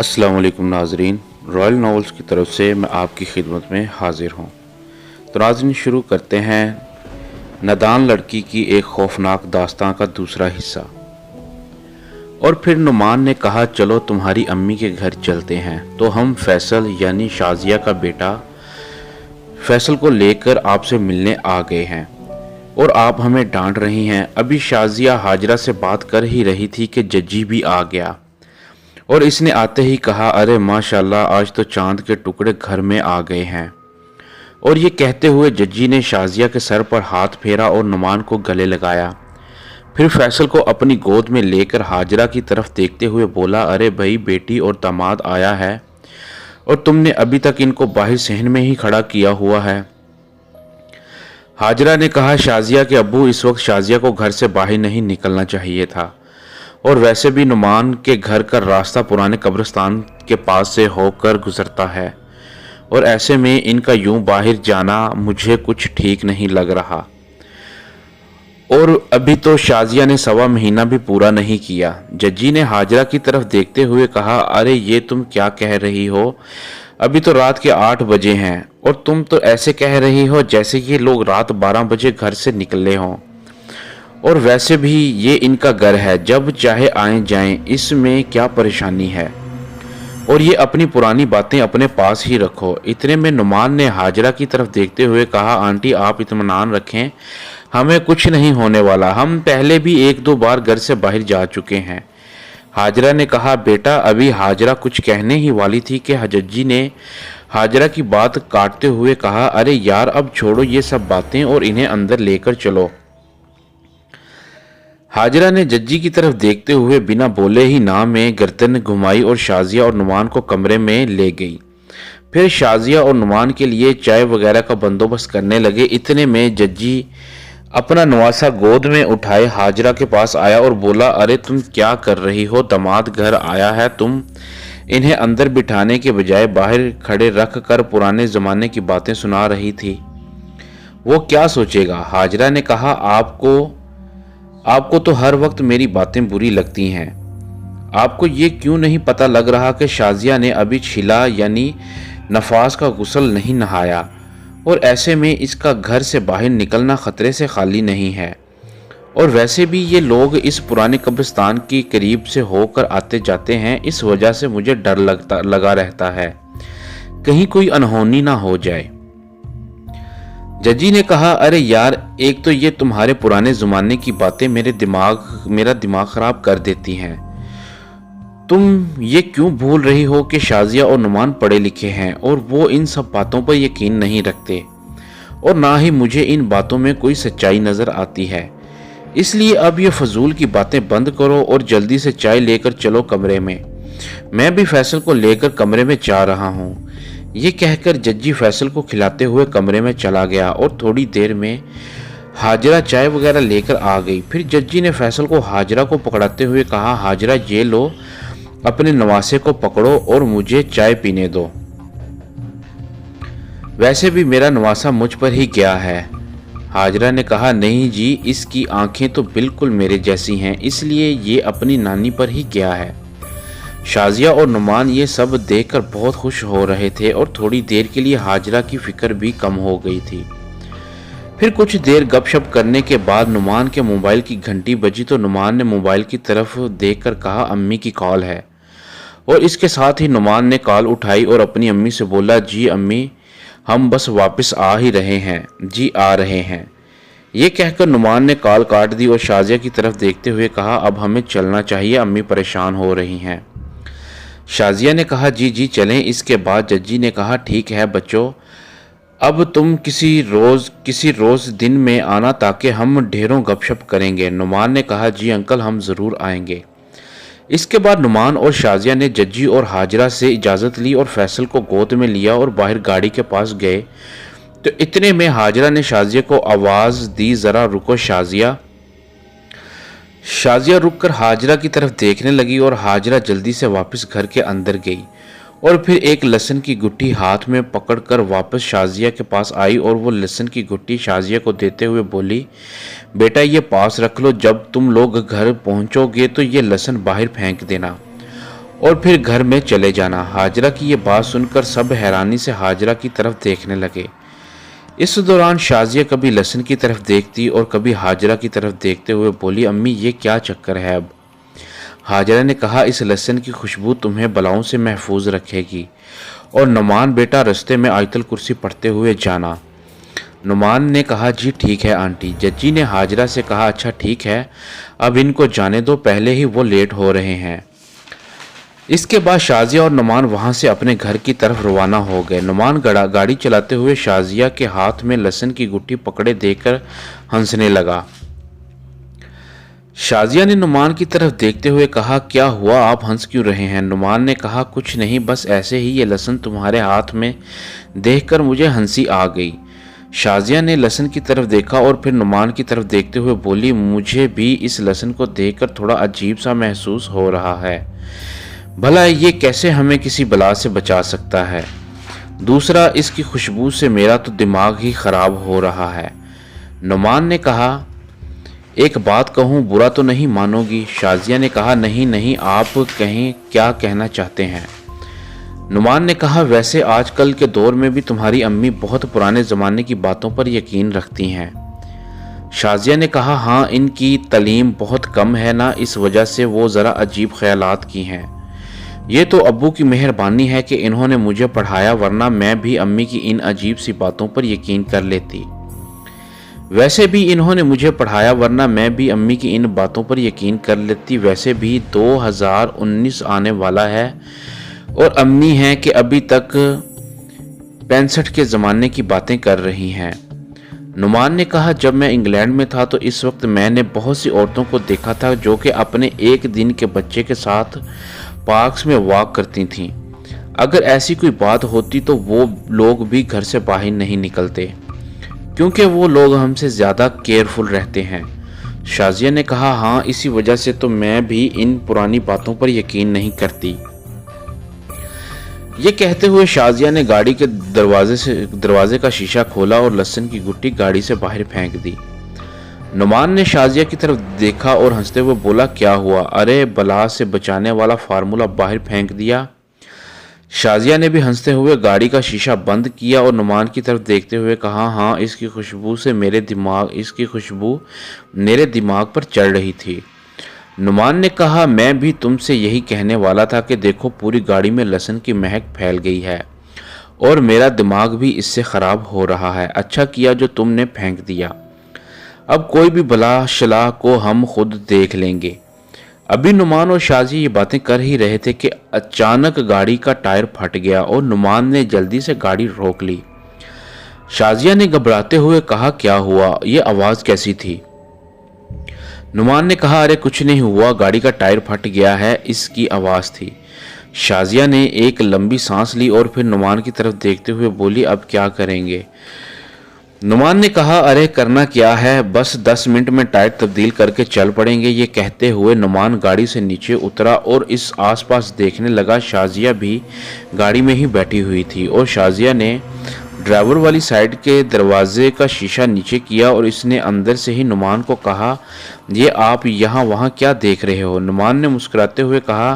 अस्सलाम वालेकुम नाजरीन, रॉयल नॉवेल्स की तरफ से मैं आपकी खिदमत में हाजिर हूँ। तो नाजरीन, शुरू करते हैं नादान लड़की की एक खौफनाक दास्तां का दूसरा हिस्सा। और फिर नुमान ने कहा, चलो तुम्हारी अम्मी के घर चलते हैं। तो हम फैसल यानी शाजिया का बेटा फैसल को लेकर आपसे मिलने आ गए हैं और आप हमें डांट रही हैं। अभी शाजिया हाजरा से बात कर ही रही थी कि जज्जी भी आ गया और इसने आते ही कहा, अरे माशाल्लाह, आज तो चांद के टुकड़े घर में आ गए हैं। और ये कहते हुए जज्जी ने शाजिया के सर पर हाथ फेरा और नुमान को गले लगाया। फिर फैसल को अपनी गोद में लेकर हाजरा की तरफ देखते हुए बोला, अरे भाई, बेटी और दामाद आया है और तुमने अभी तक इनको बाहर सहन में ही खड़ा किया हुआ है। हाजरा ने कहा, शाजिया के अब्बू, इस वक्त शाजिया को घर से बाहर नहीं निकलना चाहिए था और वैसे भी नुमान के घर का रास्ता पुराने कब्रिस्तान के पास से होकर गुजरता है और ऐसे में इनका यूं बाहर जाना मुझे कुछ ठीक नहीं लग रहा। और अभी तो शाजिया ने 1.25 महीना भी पूरा नहीं किया। जज्जी ने हाजरा की तरफ देखते हुए कहा, अरे ये तुम क्या कह रही हो? अभी तो रात के 8 बजे हैं और तुम तो ऐसे कह रही हो जैसे ये लोग रात 12 बजे घर से निकले हों। और वैसे भी ये इनका घर है, जब चाहे आए जाएं, इसमें क्या परेशानी है? और ये अपनी पुरानी बातें अपने पास ही रखो। इतने में नुमान ने हाजरा की तरफ देखते हुए कहा, आंटी आप इत्मीनान रखें, हमें कुछ नहीं होने वाला, हम पहले भी 1-2 बार घर से बाहर जा चुके हैं। हाजरा ने कहा, बेटा, अभी हाजरा कुछ कहने ही वाली थी कि जज्जी ने हाजरा की बात काटते हुए कहा, अरे यार, अब छोड़ो ये सब बातें और इन्हें अंदर लेकर चलो। हाजरा ने जज्जी की तरफ देखते हुए बिना बोले ही ना में गर्दन घुमाई और शाजिया और नुमान को कमरे में ले गई। फिर शाजिया और नुमान के लिए चाय वगैरह का बंदोबस्त करने लगे। इतने में जज्जी अपना नवासा गोद में उठाए हाजरा के पास आया और बोला, अरे तुम क्या कर रही हो? दामाद घर आया है, तुम इन्हें अंदर बिठाने के बजाय बाहर खड़े रख कर पुराने ज़माने की बातें सुना रही थी। वो क्या सोचेगा? हाजरा ने कहा, आपको तो हर वक्त मेरी बातें बुरी लगती हैं। आपको ये क्यों नहीं पता लग रहा कि शाजिया ने अभी छिला यानी नफास का गुस्ल नहीं नहाया और ऐसे में इसका घर से बाहर निकलना खतरे से खाली नहीं है। और वैसे भी ये लोग इस पुराने कब्रिस्तान के करीब से होकर आते जाते हैं, इस वजह से मुझे डर लगा रहता है, कहीं कोई अनहोनी ना हो जाए। जज्जी ने कहा, अरे यार, एक तो ये तुम्हारे पुराने ज़माने की बातें मेरा दिमाग ख़राब कर देती हैं। तुम ये क्यों भूल रही हो कि शाजिया और नुमान पढ़े लिखे हैं और वो इन सब बातों पर यकीन नहीं रखते और ना ही मुझे इन बातों में कोई सच्चाई नज़र आती है। इसलिए अब ये फजूल की बातें बंद करो और जल्दी से चाय लेकर चलो कमरे में। मैं भी फैसल को लेकर कमरे में जा रहा हूँ। ये कहकर जज्जी फैसल को खिलाते हुए कमरे में चला गया और थोड़ी देर में हाजरा चाय वगैरह लेकर आ गई। फिर जज्जी ने फैसल को हाजरा को पकड़ाते हुए कहा, हाजरा, ये लो, अपने नवासे को पकड़ो और मुझे चाय पीने दो। वैसे भी मेरा नवासा मुझ पर ही गया है। हाजरा ने कहा, नहीं जी, इसकी आंखें तो बिल्कुल मेरे जैसी हैं, इसलिए ये अपनी नानी पर ही गया है। शाजिया और नुमान ये सब देखकर बहुत खुश हो रहे थे और थोड़ी देर के लिए हाजरा की फिक्र भी कम हो गई थी। फिर कुछ देर गपशप करने के बाद नुमान के मोबाइल की घंटी बजी तो नुमान ने मोबाइल की तरफ देखकर कहा, अम्मी की कॉल है। और इसके साथ ही नुमान ने कॉल उठाई और अपनी अम्मी से बोला, जी अम्मी, हम बस वापस आ ही रहे हैं जी, आ रहे हैं। ये कहकर नुमान ने कॉल काट दी और शाजिया की तरफ देखते हुए कहा, अब हमें चलना चाहिए, अम्मी परेशान हो रही हैं। शाजिया ने कहा, जी जी चलें। इसके बाद जज्जी ने कहा, ठीक है बच्चों, अब तुम किसी रोज़ दिन में आना ताकि हम ढेरों गपशप करेंगे। नुमान ने कहा, जी अंकल, हम ज़रूर आएंगे। इसके बाद नुमान और शाजिया ने जज्जी और हाजरा से इजाज़त ली और फैसल को गोद में लिया और बाहर गाड़ी के पास गए। तो इतने में हाजरा ने शाजिया को आवाज़ दी, ज़रा रुको शाजिया। शाजिया रुककर हाजरा की तरफ देखने लगी और हाजरा जल्दी से वापस घर के अंदर गई और फिर एक लहसुन की गुट्टी हाथ में पकड़कर वापस शाजिया के पास आई और वो लहसुन की गुट्टी शाजिया को देते हुए बोली, बेटा ये पास रख लो, जब तुम लोग घर पहुंचोगे तो ये लहसुन बाहर फेंक देना। और फिर घर में चले जाना। हाजरा की ये बात सुनकर सब हैरानी से हाजरा की तरफ देखने लगे। इस दौरान शाजिया कभी लहसन की तरफ देखती और कभी हाजरा की तरफ देखते हुए बोली, अम्मी ये क्या चक्कर है अब? हाजरा ने कहा, इस लहसन की खुशबू तुम्हें बलाओं से महफूज रखेगी। और नुमान बेटा रास्ते में आयतल कुर्सी पढ़ते हुए जाना। नुमान ने कहा, जी ठीक है आंटी। जज्जी ने हाजरा से कहा, अच्छा ठीक है, अब इनको जाने दो, पहले ही वो लेट हो रहे हैं। इसके बाद शाजिया और नुमान वहां से अपने घर की तरफ रवाना हो गए। नुमान गाड़ी चलाते हुए शाजिया के हाथ में लहसुन की गुट्टी पकड़े देकर हंसने लगा। शाजिया ने नुमान की तरफ देखते हुए कहा, क्या हुआ, आप हंस क्यों रहे हैं? नुमान ने कहा, कुछ नहीं, बस ऐसे ही, ये लहसुन तुम्हारे हाथ में देखकर मुझे हंसी आ गई। शाजिया ने लहसुन की तरफ देखा और फिर नुमान की तरफ देखते हुए बोली, मुझे भी इस लहसुन को देखकर थोड़ा अजीब सा महसूस हो रहा है। भला ये कैसे हमें किसी बला से बचा सकता है? दूसरा, इसकी खुशबू से मेरा तो दिमाग ही खराब हो रहा है। नुमान ने कहा, एक बात कहूँ, बुरा तो नहीं मानोगी? शाजिया ने कहा, नहीं नहीं, आप कहें, क्या कहना चाहते हैं? नुमान ने कहा, वैसे आजकल के दौर में भी तुम्हारी अम्मी बहुत पुराने ज़माने की बातों पर यकीन रखती हैं। शाजिया ने कहा, हाँ, इनकी तलीम बहुत कम है ना, इस वजह से वो ज़रा अजीब ख्यालात की हैं। ये तो अब्बू की मेहरबानी है कि इन्होंने मुझे पढ़ाया, वरना मैं भी अम्मी की इन अजीब सी बातों पर यकीन कर लेती। वैसे भी इन्होंने मुझे पढ़ाया, वरना मैं भी अम्मी की इन बातों पर यकीन कर लेती। वैसे भी 2019 आने वाला है और अम्मी हैं कि अभी तक 65 के ज़माने की बातें कर रही हैं। नुमान ने कहा, जब मैं इंग्लैंड में था तो इस वक्त मैंने बहुत सी औरतों को देखा था जो कि अपने एक दिन के बच्चे के साथ पार्क्स में वॉक करती थीं। अगर ऐसी कोई बात होती तो वो लोग भी घर से बाहर नहीं निकलते, क्योंकि वो लोग हमसे ज़्यादा केयरफुल रहते हैं। शाजिया ने कहा, हाँ, इसी वजह से तो मैं भी इन पुरानी बातों पर यकीन नहीं करती। ये कहते हुए शाजिया ने गाड़ी के दरवाजे का शीशा खोला और लहसुन की गुट्टी गाड़ी से बाहर फेंक दी। नुमान ने शाजिया की तरफ देखा और हंसते हुए बोला, क्या हुआ? अरे, बला से बचाने वाला फार्मूला बाहर फेंक दिया। शाजिया ने भी हंसते हुए गाड़ी का शीशा बंद किया और नुमान की तरफ देखते हुए कहा, हाँ, इसकी खुशबू मेरे दिमाग पर चढ़ रही थी। नुमान ने कहा, मैं भी तुमसे यही कहने वाला था कि देखो, पूरी गाड़ी में लहसुन की महक फैल गई है और मेरा दिमाग भी इससे ख़राब हो रहा है। अच्छा किया जो तुमने फेंक दिया। अब कोई भी बला शला को हम खुद देख लेंगे। अभी नुमान और शाजिया ये बातें कर ही रहे थे कि अचानक गाड़ी का टायर फट गया और नुमान ने जल्दी से गाड़ी रोक ली। शाजिया ने घबराते हुए कहा, क्या हुआ? ये आवाज़ कैसी थी? नुमान ने कहा, अरे कुछ नहीं हुआ, गाड़ी का टायर फट गया है, इसकी आवाज़ थी। शाजिया ने एक लंबी सांस ली और फिर नुमान की तरफ देखते हुए बोली, अब क्या करेंगे? नुमान ने कहा, अरे करना क्या है, बस 10 मिनट में टायर तब्दील करके चल पड़ेंगे। ये कहते हुए नुमान गाड़ी से नीचे उतरा और इस आसपास देखने लगा। शाजिया भी गाड़ी में ही बैठी हुई थी और शाजिया ने ड्राइवर वाली साइड के दरवाजे का शीशा नीचे किया और इसने अंदर से ही नुमान को कहा, ये आप यहाँ वहाँ क्या देख रहे हो? नुमान ने मुस्कुराते हुए कहा,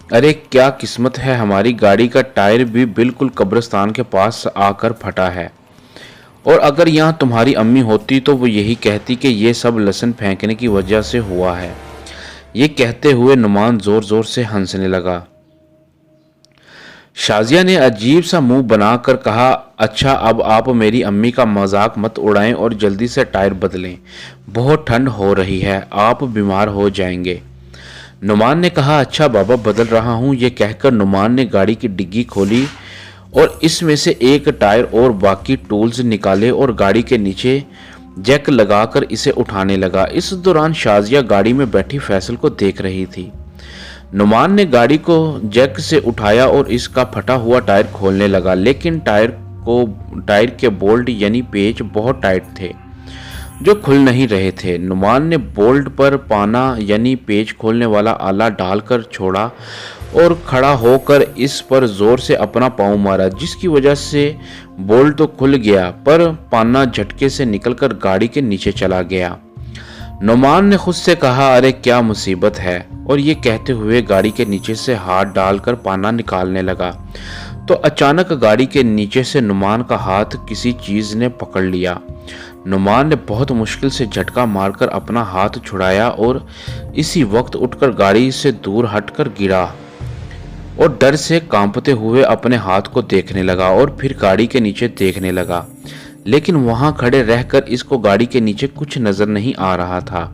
अरे क्या किस्मत है हमारी, गाड़ी का टायर भी बिल्कुल कब्रिस्तान के पास आकर फटा है। और अगर यहाँ तुम्हारी अम्मी होती तो वो यही कहती कि ये सब लहसुन फेंकने की वजह से हुआ है। ये कहते हुए नुमान ज़ोर ज़ोर से हंसने लगा। शाजिया ने अजीब सा मुंह बनाकर कहा, अच्छा, अब आप मेरी अम्मी का मजाक मत उड़ाएं और जल्दी से टायर बदलें, बहुत ठंड हो रही है, आप बीमार हो जाएंगे। नुमान ने कहा, अच्छा बाबा, बदल रहा हूँ। ये कहकर नुमान ने गाड़ी की डिग्गी खोली और इसमें से एक टायर और बाकी टूल्स निकाले और गाड़ी के नीचे जैक लगाकर इसे उठाने लगा। इस दौरान शाजिया गाड़ी में बैठी फैसल को देख रही थी। नुमान ने गाड़ी को जैक से उठाया और इसका फटा हुआ टायर खोलने लगा, लेकिन टायर के बोल्ट यानी पेच बहुत टाइट थे जो खुल नहीं रहे थे। नुमान ने बोल्ट पर पाना यानी पेच खोलने वाला आला डालकर छोड़ा और खड़ा होकर इस पर जोर से अपना पाँव मारा, जिसकी वजह से बोल्ट तो खुल गया पर पाना झटके से निकलकर गाड़ी के नीचे चला गया। नुमान ने खुद से कहा, अरे क्या मुसीबत है, और ये कहते हुए गाड़ी के नीचे से हाथ डालकर पाना निकालने लगा तो अचानक गाड़ी के नीचे से नुमान का हाथ किसी चीज ने पकड़ लिया। नुमान ने बहुत मुश्किल से झटका मारकर अपना हाथ छुड़ाया और इसी वक्त उठकर गाड़ी से दूर हटकर गिरा और डर से कांपते हुए अपने हाथ को देखने लगा और फिर गाड़ी के नीचे देखने लगा, लेकिन वहां खड़े रहकर इसको गाड़ी के नीचे कुछ नजर नहीं आ रहा था।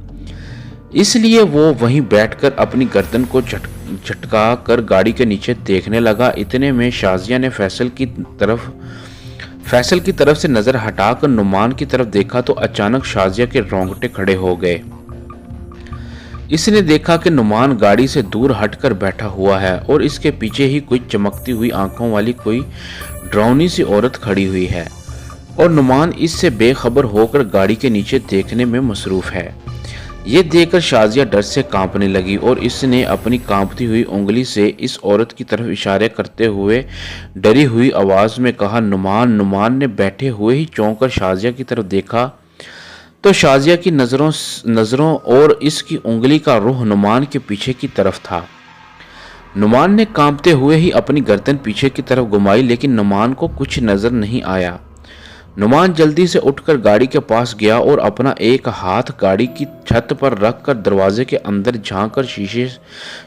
इसलिए वो वहीं बैठकर अपनी गर्दन को झटका कर गाड़ी के नीचे देखने लगा। इतने में शाजिया ने फैसल की तरफ से नजर हटाकर नुमान की तरफ देखा तो अचानक शाजिया के रोंगटे खड़े हो गए। इसने देखा कि नुमान गाड़ी से दूर हटकर बैठा हुआ है और इसके पीछे ही कोई चमकती हुई आंखों वाली कोई डरावनी सी औरत खड़ी हुई है और नुमान इससे बेखबर होकर गाड़ी के नीचे देखने में मसरूफ है। ये देखकर शाजिया डर से कांपने लगी और इसने अपनी कांपती हुई उंगली से इस औरत की तरफ इशारे करते हुए डरी हुई आवाज में कहा, नुमान। नुमान ने बैठे हुए ही चौंक कर शाजिया की तरफ देखा तो शाजिया की नजरों और इसकी उंगली का रुख नुमान के पीछे की तरफ था। नुमान ने कांपते हुए ही अपनी गर्दन पीछे की तरफ घुमाई, लेकिन नुमान को कुछ नजर नहीं आया। नुमान जल्दी से उठकर गाड़ी के पास गया और अपना एक हाथ गाड़ी की छत पर रखकर दरवाजे के अंदर झांककर शीशे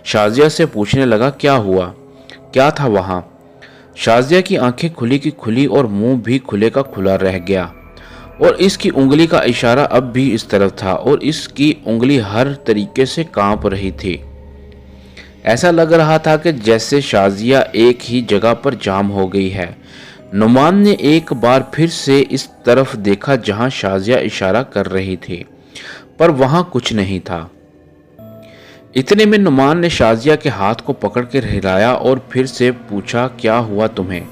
शाजिया से पूछने लगा, क्या हुआ, क्या था वहां? शाजिया की आंखें खुली की खुली और मुंह भी खुले का खुला रह गया और इसकी उंगली का इशारा अब भी इस तरफ था और इसकी उंगली हर तरीके से कांप रही थी। ऐसा लग रहा था कि जैसे शाजिया एक ही जगह पर जाम हो गई है। नुमान ने एक बार फिर से इस तरफ देखा जहां शाजिया इशारा कर रही थी, पर वहां कुछ नहीं था। इतने में नुमान ने शाजिया के हाथ को पकड़ कर हिलाया और फिर से पूछा, क्या हुआ तुम्हें?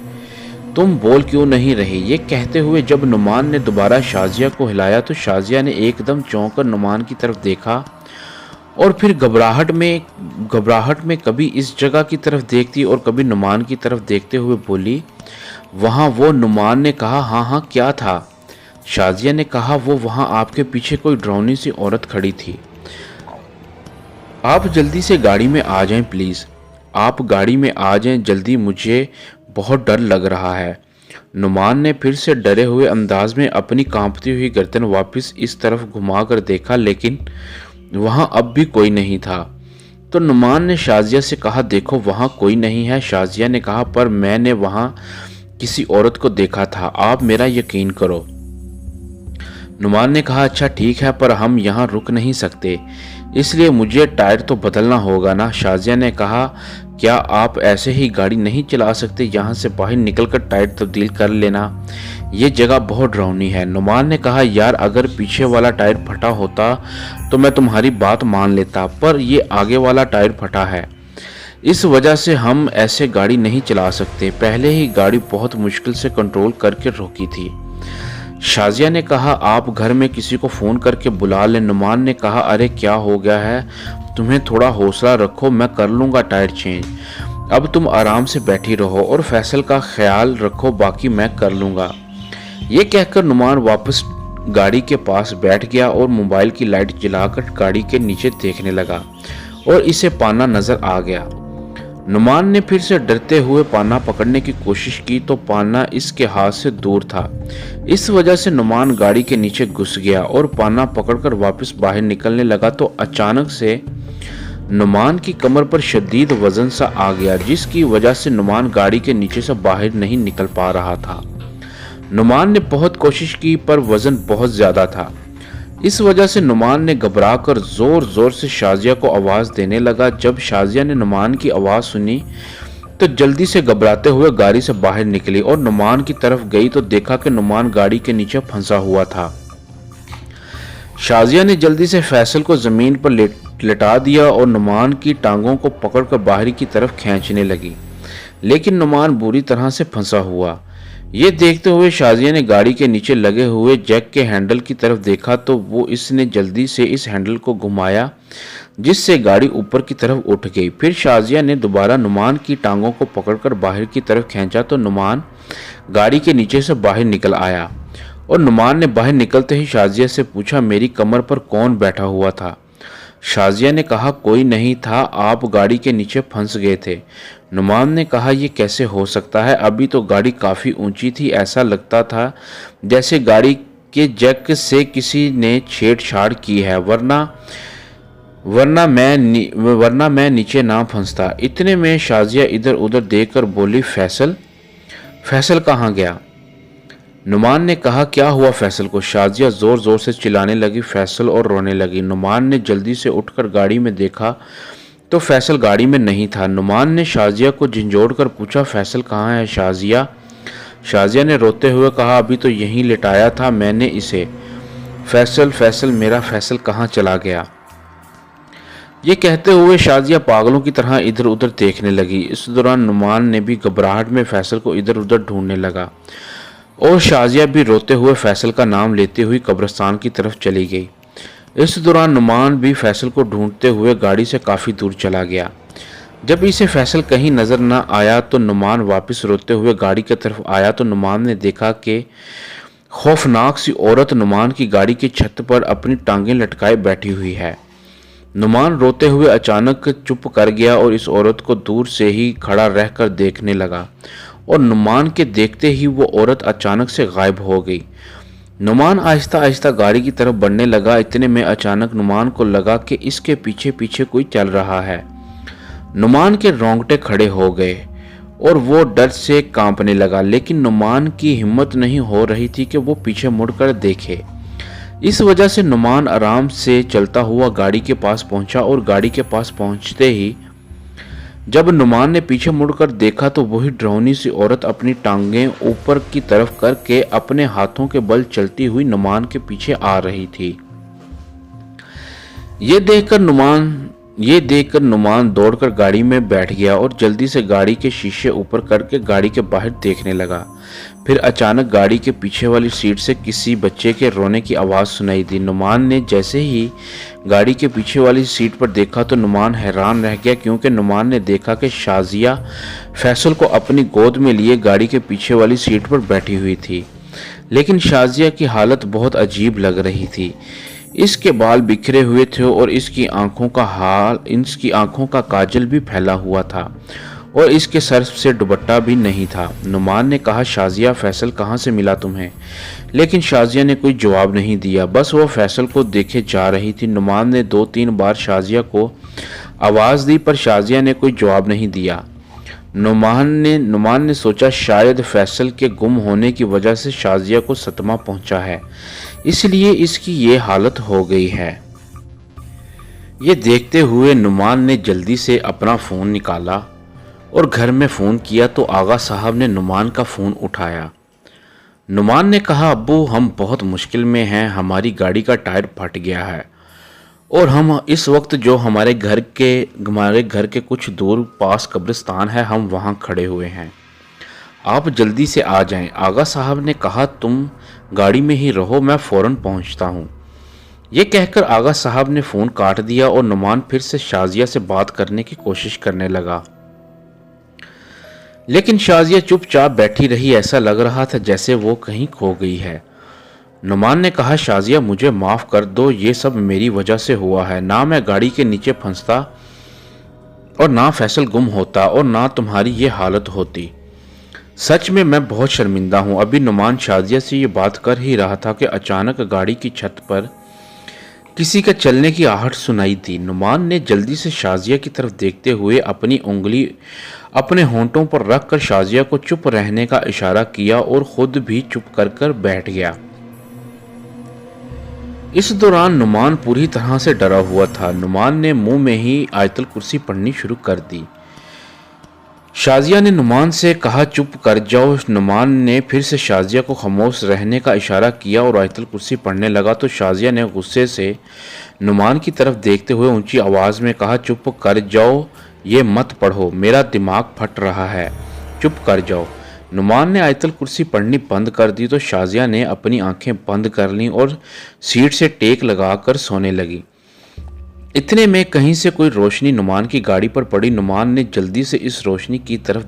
तुम बोल क्यों नहीं रही? ये कहते हुए जब नुमान ने दोबारा शाजिया को हिलाया तो शाजिया ने एकदम चौंक कर नुमान की तरफ देखा और फिर घबराहट में कभी इस जगह की तरफ देखती और कभी नुमान की तरफ देखते हुए बोली, वहां वो? नुमान ने कहा, हाँ हाँ, क्या था? शाजिया ने कहा, वो वहां आपके पीछे कोई डरावनी सी औरत खड़ी थी। आप जल्दी से गाड़ी में आ जाएं प्लीज। आप गाड़ी में आ जाएं जल्दी, मुझे बहुत डर लग रहा है। नुमान ने फिर से डरे हुए अंदाज में अपनी कांपती हुई गर्दन वापस इस तरफ घुमा कर देखा, लेकिन वहां अब भी कोई नहीं था। तो नुमान ने शाजिया से कहा, देखो वहां कोई नहीं है। शाजिया ने कहा, पर मैंने वहां किसी औरत को देखा था, आप मेरा यकीन करो। नुमान ने कहा, अच्छा ठीक है, पर हम यहाँ रुक नहीं सकते, इसलिए मुझे टायर तो बदलना होगा ना। शाजिया ने कहा, क्या आप ऐसे ही गाड़ी नहीं चला सकते? यहाँ से बाहर निकलकर टायर तब्दील कर लेना, ये जगह बहुत डरावनी है। नुमान ने कहा, यार अगर पीछे वाला टायर फटा होता तो मैं तुम्हारी बात मान लेता, पर ये आगे वाला टायर फटा है, इस वजह से हम ऐसे गाड़ी नहीं चला सकते। पहले ही गाड़ी बहुत मुश्किल से कंट्रोल करके रोकी थी। शाजिया ने कहा, आप घर में किसी को फ़ोन करके बुला लें। नुमान ने कहा, अरे क्या हो गया है, तुम्हें थोड़ा हौसला रखो, मैं कर लूँगा टायर चेंज। अब तुम आराम से बैठी रहो और फैसल का ख्याल रखो, बाकी मैं कर लूँगा। ये कहकर नुमान वापस गाड़ी के पास बैठ गया और मोबाइल की लाइट जलाकर गाड़ी के नीचे देखने लगा और इसे पाना नज़र आ गया। नुमान ने फिर से डरते हुए पाना पकड़ने की कोशिश की तो पाना इसके हाथ से दूर था। इस वजह से नुमान गाड़ी के नीचे घुस गया और पाना पकड़कर वापस बाहर निकलने लगा तो अचानक से नुमान की कमर पर शदीद वजन सा आ गया, जिसकी वजह से नुमान गाड़ी के नीचे से बाहर नहीं निकल पा रहा था। नुमान ने बहुत कोशिश की पर वजन बहुत ज्यादा था। इस वजह से नुमान ने घबराकर जोर जोर से शाजिया को आवाज देने लगा। जब शाजिया ने नुमान की आवाज सुनी तो जल्दी से घबराते हुए गाड़ी से बाहर निकली और नुमान की तरफ गई तो देखा कि नुमान गाड़ी के नीचे फंसा हुआ था। शाजिया ने जल्दी से फैसल को जमीन पर लेटा दिया और नुमान की टांगों को पकड़कर बाहर की तरफ खींचने लगी, लेकिन नुमान बुरी तरह से फंसा हुआ। ये देखते हुए शाजिया ने गाड़ी के नीचे लगे हुए जैक के हैंडल की तरफ देखा तो वो इसने जल्दी से इस हैंडल को घुमाया, जिससे गाड़ी ऊपर की तरफ उठ गई। फिर शाजिया ने दोबारा नुमान की टांगों को पकड़कर बाहर की तरफ खींचा तो नुमान गाड़ी के नीचे से बाहर निकल आया اور نعمان نے باہر نکلتے ہی شازیہ سے پوچھا میری کمر پر کون بیٹھا ہوا تھا؟ شازیہ نے کہا کوئی نہیں تھا، آپ گاڑی کے نیچے پھنس گئے تھے۔ نعمان نے کہا یہ کیسے ہو سکتا ہے؟ ابھی تو گاڑی کافی اونچی تھی، ایسا لگتا تھا جیسے گاڑی کے جیک سے کسی نے چھیڑ چھاڑ کی ہے، ورنہ میں نیچے نہ پھنستا۔ اتنے میں شازیہ ادھر ادھر دیکھ کر بولی فیصل کہاں گیا؟ نعمان نے کہا کیا ہوا فیصل کو؟ شازیہ زور زور سے چلانے لگی فیصل اور رونے لگی۔ نعمان نے جلدی سے اٹھ کر گاڑی میں دیکھا تو فیصل گاڑی میں نہیں تھا۔ نعمان نے شازیہ کو جھنجھوڑ کر پوچھا فیصل کہاں ہے شازیہ؟ شازیہ نے روتے ہوئے کہا ابھی تو یہیں لٹایا تھا میں نے اسے۔ فیصل میرا فیصل کہاں چلا گیا؟ یہ کہتے ہوئے شازیہ پاگلوں کی طرح ادھر ادھر دیکھنے لگی۔ اس دوران نعمان نے بھی گھبراہٹ میں فیصل کو ادھر ادھر ڈھونڈنے لگا اور شازیہ بھی روتے ہوئے فیصل کا نام لیتے ہوئی قبرستان کی طرف چلی گئی۔ اس دوران نعمان بھی فیصل کو ڈھونڈتے ہوئے گاڑی سے کافی دور چلا گیا۔ جب اسے فیصل کہیں نظر نہ آیا تو نعمان واپس روتے ہوئے گاڑی کی طرف آیا تو نعمان نے دیکھا کہ خوفناک سی عورت نعمان کی گاڑی کی چھت پر اپنی ٹانگیں لٹکائے بیٹھی ہوئی ہے۔ نعمان روتے ہوئے اچانک چپ کر گیا اور اس عورت کو دور سے ہی کھڑا رہ کر دیکھنے لگا اور نعمان کے دیکھتے ہی وہ عورت اچانک سے غائب ہو گئی۔ نعمان آہستہ آہستہ گاڑی کی طرف بڑھنے لگا۔ اتنے میں اچانک نعمان کو لگا کہ اس کے پیچھے پیچھے کوئی چل رہا ہے۔ نعمان کے رونگٹے کھڑے ہو گئے اور وہ ڈر سے کانپنے لگا، لیکن نعمان کی ہمت نہیں ہو رہی تھی کہ وہ پیچھے مڑ کر دیکھے۔ اس وجہ سے نعمان آرام سے چلتا ہوا گاڑی کے پاس پہنچا اور گاڑی کے پاس پہنچتے ہی جب نعمان نے پیچھے مڑ کر دیکھا تو وہی ڈراؤنی سی عورت اپنی ٹانگیں اوپر کی طرف کر کے اپنے ہاتھوں کے بل چلتی ہوئی نعمان کے پیچھے آ رہی تھی۔ یہ دیکھ کر نعمان دوڑ کر گاڑی میں بیٹھ گیا اور جلدی سے گاڑی کے شیشے اوپر کر کے گاڑی کے باہر دیکھنے لگا۔ پھر اچانک گاڑی کے پیچھے والی سیٹ سے کسی بچے کے رونے کی آواز سنائی دی۔ نعمان نے جیسے ہی گاڑی کے پیچھے والی سیٹ پر دیکھا تو نعمان حیران رہ گیا، کیونکہ نعمان نے دیکھا کہ شازیہ فیصل کو اپنی گود میں لیے گاڑی کے پیچھے والی سیٹ پر بیٹھی ہوئی تھی، لیکن شازیہ کی حالت بہت عجیب لگ رہی تھی۔ اس کے بال بکھرے ہوئے تھے اور اس کی آنکھوں کا کاجل بھی پھیلا ہوا تھا اور اس کے سر سے دوپٹہ بھی نہیں تھا۔ نعمان نے کہا شازیہ فیصل کہاں سے ملا تمہیں؟ لیکن شازیہ نے کوئی جواب نہیں دیا، بس وہ فیصل کو دیکھے جا رہی تھی۔ نعمان نے 2-3 بار شازیہ کو آواز دی پر شازیہ نے کوئی جواب نہیں دیا۔ نعمان نے سوچا شاید فیصل کے گم ہونے کی وجہ سے شازیہ کو صدمہ پہنچا ہے، اس لیے اس کی یہ حالت ہو گئی ہے۔ یہ دیکھتے ہوئے نعمان نے جلدی سے اپنا فون نکالا اور گھر میں فون کیا تو آغا صاحب نے نعمان کا فون اٹھایا۔ نعمان نے کہا ابو ہم بہت مشکل میں ہیں، ہماری گاڑی کا ٹائر پھٹ گیا ہے اور ہم اس وقت جو ہمارے گھر کے کچھ دور پاس قبرستان ہے ہم وہاں کھڑے ہوئے ہیں، آپ جلدی سے آ جائیں۔ آغا صاحب نے کہا تم گاڑی میں ہی رہو، میں فوراً پہنچتا ہوں۔ یہ کہہ کر آغا صاحب نے فون کاٹ دیا اور نعمان پھر سے شازیہ سے بات کرنے کی کوشش کرنے لگا، لیکن شازیہ چپ چاپ بیٹھی رہی، ایسا لگ رہا تھا جیسے وہ کہیں کھو گئی ہے۔ نعمان نے کہا شازیہ مجھے معاف کر دو، یہ سب میری وجہ سے ہوا ہے، نہ میں گاڑی کے نیچے پھنستا اور نہ فیصل گم ہوتا اور نہ تمہاری یہ حالت ہوتی، سچ میں بہت شرمندہ ہوں۔ ابھی نعمان شازیہ سے یہ بات کر ہی رہا تھا کہ اچانک گاڑی کی چھت پر کسی کا چلنے کی آہٹ سنائی دی۔ نعمان نے جلدی سے شازیہ کی طرف دیکھتے ہوئے اپنی انگلی اپنے ہونٹوں پر رکھ کر شازیہ کو چپ رہنے کا اشارہ کیا اور خود بھی چپ کر بیٹھ گیا۔ اس دوران نعمان پوری طرح سے ڈرا ہوا تھا۔ نعمان نے منہ میں ہی آیت الکرسی پڑھنی شروع کر دی۔ شازیہ نے نعمان سے کہا چپ کر جاؤ۔ نعمان نے پھر سے شازیہ کو خاموش رہنے کا اشارہ کیا اور آیت الکرسی پڑھنے لگا تو شازیہ نے غصے سے نعمان کی طرف دیکھتے ہوئے اونچی آواز میں کہا چپ کر جاؤ، یہ مت پڑھو، میرا دماغ پھٹ رہا ہے، چپ کر جاؤ۔ نعمان نے آیت الکرسی پڑھنی بند کر دی تو شازیہ نے اپنی آنکھیں بند کر لیں اور سیٹ سے ٹیک لگا کر سونے لگی۔ इतने में कहीं से कोई रोशनी नुमान की गाड़ी पर पड़ी। नुमान ने जल्दी से इस रोशनी की तरफ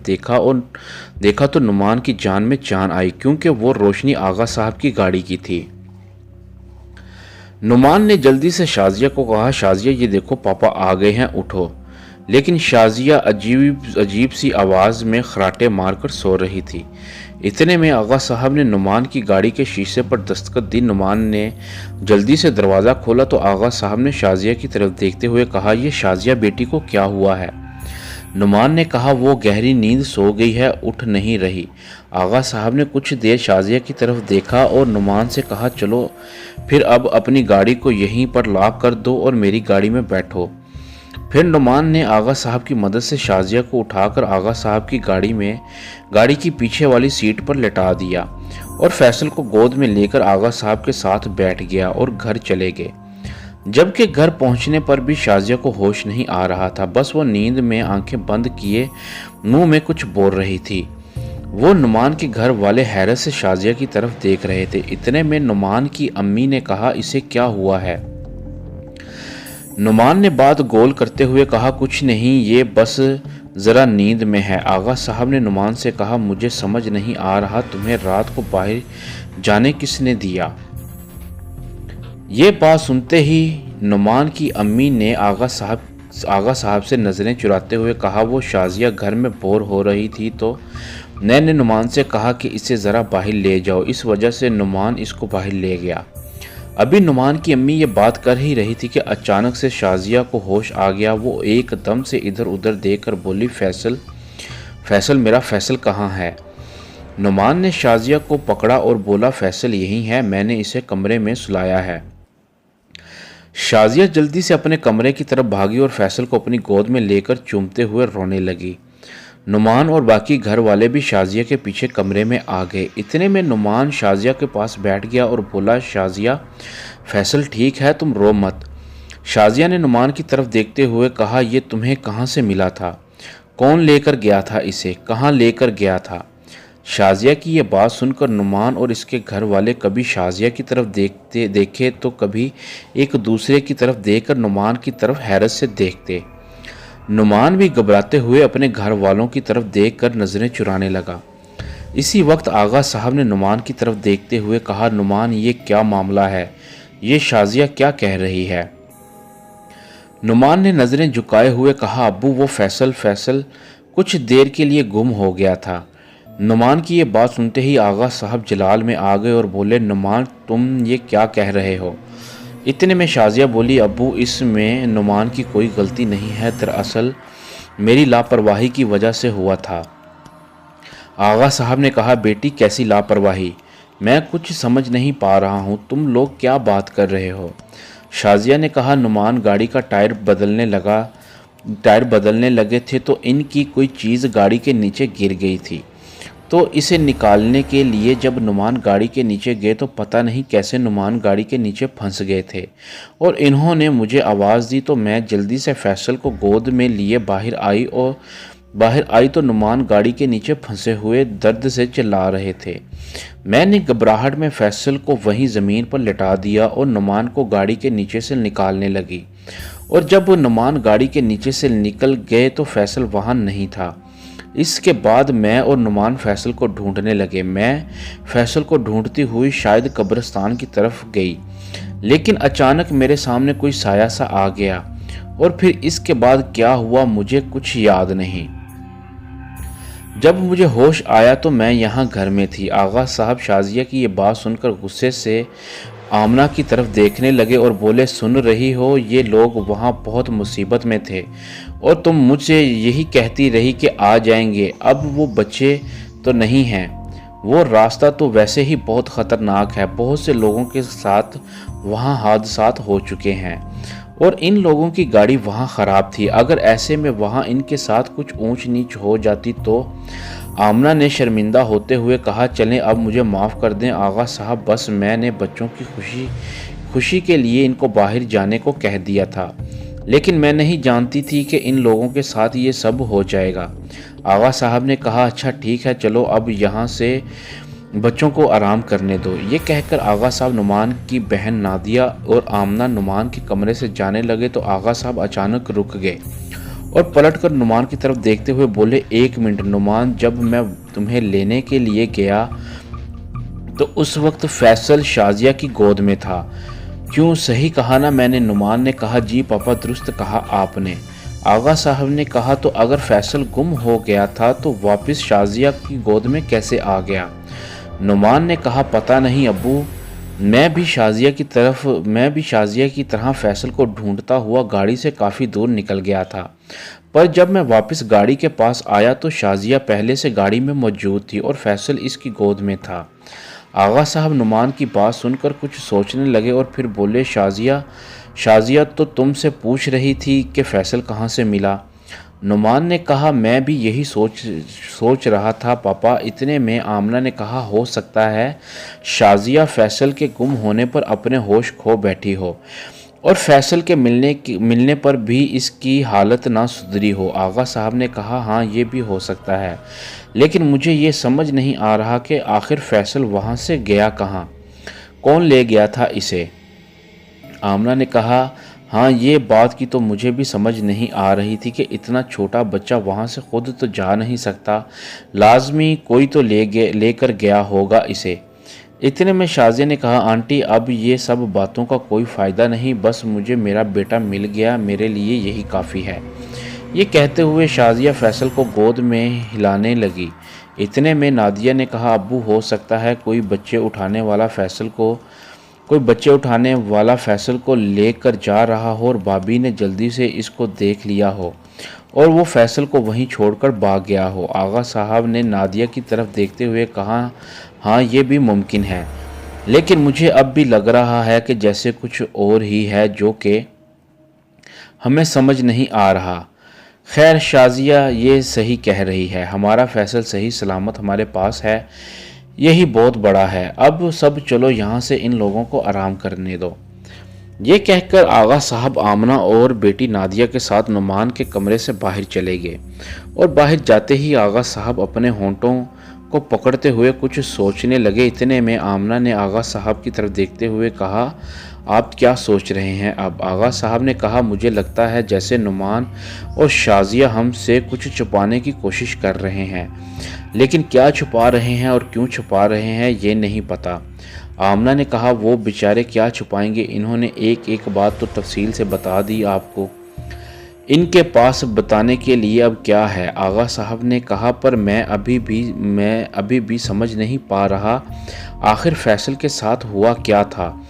देखा तो नुमान की जान में जान आई, क्योंकि वो रोशनी आगा साहब की गाड़ी की थी। नुमान ने जल्दी से शाजिया को कहा, शाजिया ये देखो पापा आ गए हैं, उठो। लेकिन शाजिया अजीब सी आवाज़ में खराटे मारकर सो रही थी। इतने में आगा साहब ने नुमान की गाड़ी के शीशे पर दस्तखत दी। नुमान ने जल्दी से दरवाज़ा खोला तो आगा साहब ने शाजिया की तरफ देखते हुए कहा, यह शाजिया बेटी को क्या हुआ है? नुमान ने कहा, वो गहरी नींद सो गई है, उठ नहीं रही। आगा साहब ने कुछ देर शाजिया की तरफ देखा और नुमान से कहा, चलो फिर अब अपनी गाड़ी को यहीं पर लॉक कर दो और मेरी गाड़ी में बैठो। फिर नुमान ने आगा साहब की मदद से शाजिया को उठाकर आगा साहब की गाड़ी की पीछे वाली सीट पर लेटा दिया और फैसल को गोद में लेकर आगा साहब के साथ बैठ गया और घर चले गए। जबकि घर पहुंचने पर भी शाजिया को होश नहीं आ रहा था, बस वो नींद में आंखें बंद किए मुंह में कुछ बोल रही थी। वो नुमान के घर वाले हैरत से शाजिया की तरफ देख रहे थे। इतने में नुमान की अम्मी ने कहा, इसे क्या हुआ है? नुमान ने बात गोल करते हुए कहा, कुछ नहीं, ये बस ज़रा नींद में है। आगा साहब ने नुमान से कहा, मुझे समझ नहीं आ रहा तुम्हें रात को बाहर जाने किसने दिया? ये बात सुनते ही नुमान की अम्मी ने आगा साहब से नज़रें चुराते हुए कहा, वो शाजिया घर में बोर हो रही थी तो मैंने नुमान से कहा कि इसे ज़रा बाहर ले जाओ। इस वजह से नुमान इसको बाहर ले गया। अभी नुमान की अम्मी ये बात कर ही रही थी कि अचानक से शाजिया को होश आ गया। वो एकदम से इधर उधर देखकर बोली, फैसल मेरा फैसल कहाँ है? नुमान ने शाजिया को पकड़ा और बोला, फैसल यहीं है, मैंने इसे कमरे में सुलाया है। शाजिया जल्दी से अपने कमरे की तरफ भागी और फैसल को अपनी गोद में लेकर चूमते हुए रोने लगी। नुमान और बाकी घर वाले भी शाजिया के पीछे कमरे में आ गए। इतने में नुमान शाजिया के पास बैठ गया और बोला, शाजिया फैसल ठीक है, तुम रो मत। शाजिया ने नुमान की तरफ देखते हुए कहा, यह तुम्हें कहाँ से मिला था? कौन लेकर गया था इसे? कहाँ लेकर गया था? शाजिया की यह बात सुनकर नुमान और इसके घर वाले कभी शाजिया की तरफ देखे तो कभी एक दूसरे की तरफ देखकर नुमान की तरफ हैरत से देखते। नुमान भी घबराते हुए अपने घर वालों की तरफ देखकर नज़रें चुराने लगा। इसी वक्त आगा साहब ने नुमान की तरफ देखते हुए कहा, नुमान ये क्या मामला है? ये शाजिया क्या कह रही है? नुमान ने नज़रें झुकाए हुए कहा, अब्बू वो फैसल कुछ देर के लिए गुम हो गया था। नुमान की ये बात सुनते ही आगा साहब जलाल में आ गए और बोले, नुमान तुम ये क्या कह रहे हो? इतने में शाजिया बोली, अब्बू इसमें नुमान की कोई गलती नहीं है, दरअसल मेरी लापरवाही की वजह से हुआ था। आगा साहब ने कहा, बेटी कैसी लापरवाही? मैं कुछ समझ नहीं पा रहा हूँ, तुम लोग क्या बात कर रहे हो? शाजिया ने कहा, नुमान गाड़ी का टायर बदलने लगे थे तो इनकी कोई चीज़ गाड़ी के नीचे गिर गई थी। तो इसे निकालने के लिए जब नुमान गाड़ी के नीचे गए तो पता नहीं कैसे नुमान गाड़ी के नीचे फंस गए थे और इन्होंने मुझे आवाज़ दी तो मैं जल्दी से फैसल को गोद में लिए बाहर आई तो नुमान गाड़ी के नीचे फंसे हुए दर्द से चिल्ला रहे थे। मैंने घबराहट में फैसल को वहीं ज़मीन पर लिटा दिया और नुमान को गाड़ी के नीचे से निकालने लगी और जब नुमान गाड़ी के नीचे से निकल गए तो फैसल वहाँ नहीं था। इसके बाद मैं और नुमान फैसल को ढूंढने लगे। मैं फैसल को ढूंढती हुई शायद कब्रिस्तान की तरफ गई, लेकिन अचानक मेरे सामने कोई साया सा आ गया और फिर इसके बाद क्या हुआ मुझे कुछ याद नहीं। जब मुझे होश आया तो मैं यहाँ घर में थी। आगा साहब शाजिया की ये बात सुनकर गुस्से से आमना की तरफ देखने लगे और बोले, सुन रही हो, ये लोग वहाँ बहुत मुसीबत में थे और तुम मुझसे यही कहती रही कि आ जाएंगे। अब वो बच्चे तो नहीं हैं, वो रास्ता तो वैसे ही बहुत ख़तरनाक है। बहुत से लोगों के साथ वहाँ हादसात हो चुके हैं और इन लोगों की गाड़ी वहाँ ख़राब थी। अगर ऐसे में वहाँ इनके साथ कुछ ऊंच नीच हो जाती तो। आमना ने शर्मिंदा होते हुए कहा, चलें अब मुझे माफ़ कर दें आगा साहब, बस मैंने बच्चों की खुशी के लिए इनको बाहर जाने को कह दिया था, लेकिन मैं नहीं जानती थी कि इन लोगों के साथ ये सब हो जाएगा। आगा साहब ने कहा, अच्छा ठीक है, चलो अब यहाँ से बच्चों को आराम करने दो। ये कहकर आगा साहब नुमान की बहन नादिया और आमना नुमान के कमरे से जाने लगे तो आगा साहब अचानक रुक गए और पलटकर नुमान की तरफ देखते हुए बोले, एक मिनट नुमान, जब मैं तुम्हें लेने के लिए गया तो उस वक्त फैसल शाजिया की गोद में था। क्यों, सही कहा ना मैंने? नुमान ने कहा, जी पापा, दुरुस्त कहा आपने। आगा साहब ने कहा, तो अगर फैसल गुम हो गया था तो वापस शाजिया की गोद में कैसे आ गया? नुमान ने कहा, पता नहीं अब्बू, मैं भी शाजिया की तरह फैसल को ढूंढता हुआ गाड़ी से काफ़ी दूर निकल गया था, पर जब मैं वापस गाड़ी के पास आया तो शाजिया पहले से गाड़ी में मौजूद थी और फैसल इसकी गोद में था। आगा साहब नुमान की बात सुनकर कुछ सोचने लगे और फिर बोले, शाजिया तो तुमसे पूछ रही थी कि फैसल कहाँ से मिला। नुमान ने कहा, मैं भी यही सोच रहा था पापा। इतने में आमना ने कहा, हो सकता है शाजिया फैसल के गुम होने पर अपने होश खो बैठी हो और फैसल के मिलने पर भी इसकी हालत ना सुधरी हो। आगा साहब ने कहा, हाँ ये भी हो सकता है, लेकिन मुझे ये समझ नहीं आ रहा कि आखिर फैसल वहाँ से गया कहाँ, कौन ले गया था इसे। आमना ने कहा, हाँ ये बात की तो मुझे भी समझ नहीं आ रही थी कि इतना छोटा बच्चा वहाँ से खुद तो जा नहीं सकता, लाजमी कोई तो लेकर गया होगा इसे। इतने में शाजिया ने कहा, आंटी अब ये सब बातों का कोई फ़ायदा नहीं, बस मुझे मेरा बेटा मिल गया, मेरे लिए यही काफ़ी है। ये कहते हुए शाजिया फैसल को गोद में हिलाने लगी। इतने में नादिया ने कहा, अब्बू हो सकता है कोई बच्चे उठाने वाला फैसल को लेकर जा रहा हो और भाभी ने जल्दी से इसको देख लिया हो और वो फैसल को वहीं छोड़कर भाग गया हो। आगा साहब ने नादिया की तरफ देखते हुए कहा, हाँ ये भी मुमकिन है, लेकिन मुझे अब भी लग रहा है कि जैसे कुछ और ही है जो कि हमें समझ नहीं आ रहा। खैर शाजिया ये सही कह रही है, हमारा फैसल सही सलामत हमारे पास है, यही बहुत बड़ा है। अब सब चलो यहाँ से इन लोगों को आराम करने दो। ये कहकर आगा साहब आमना और बेटी नादिया के साथ नुमान के कमरे से बाहर चले गए और बाहर जाते ही आगा साहब अपने होंठों को पकड़ते हुए कुछ सोचने लगे। इतने में आमना ने आगा साहब की तरफ देखते हुए कहा, आप क्या सोच रहे हैं? अब आगा साहब ने कहा, मुझे लगता है जैसे नुमान और शाजिया हमसे कुछ छुपाने की कोशिश कर रहे हैं, लेकिन क्या छुपा रहे हैं और क्यों छुपा रहे हैं ये नहीं पता। आमना ने कहा, वो बेचारे क्या छुपाएंगे, इन्होंने एक एक बात तो तफसील से बता दी आपको, इनके पास बताने के लिए अब क्या है? आगा साहब ने कहा, पर मैं अभी भी समझ नहीं पा रहा आखिर फैसल के साथ हुआ क्या था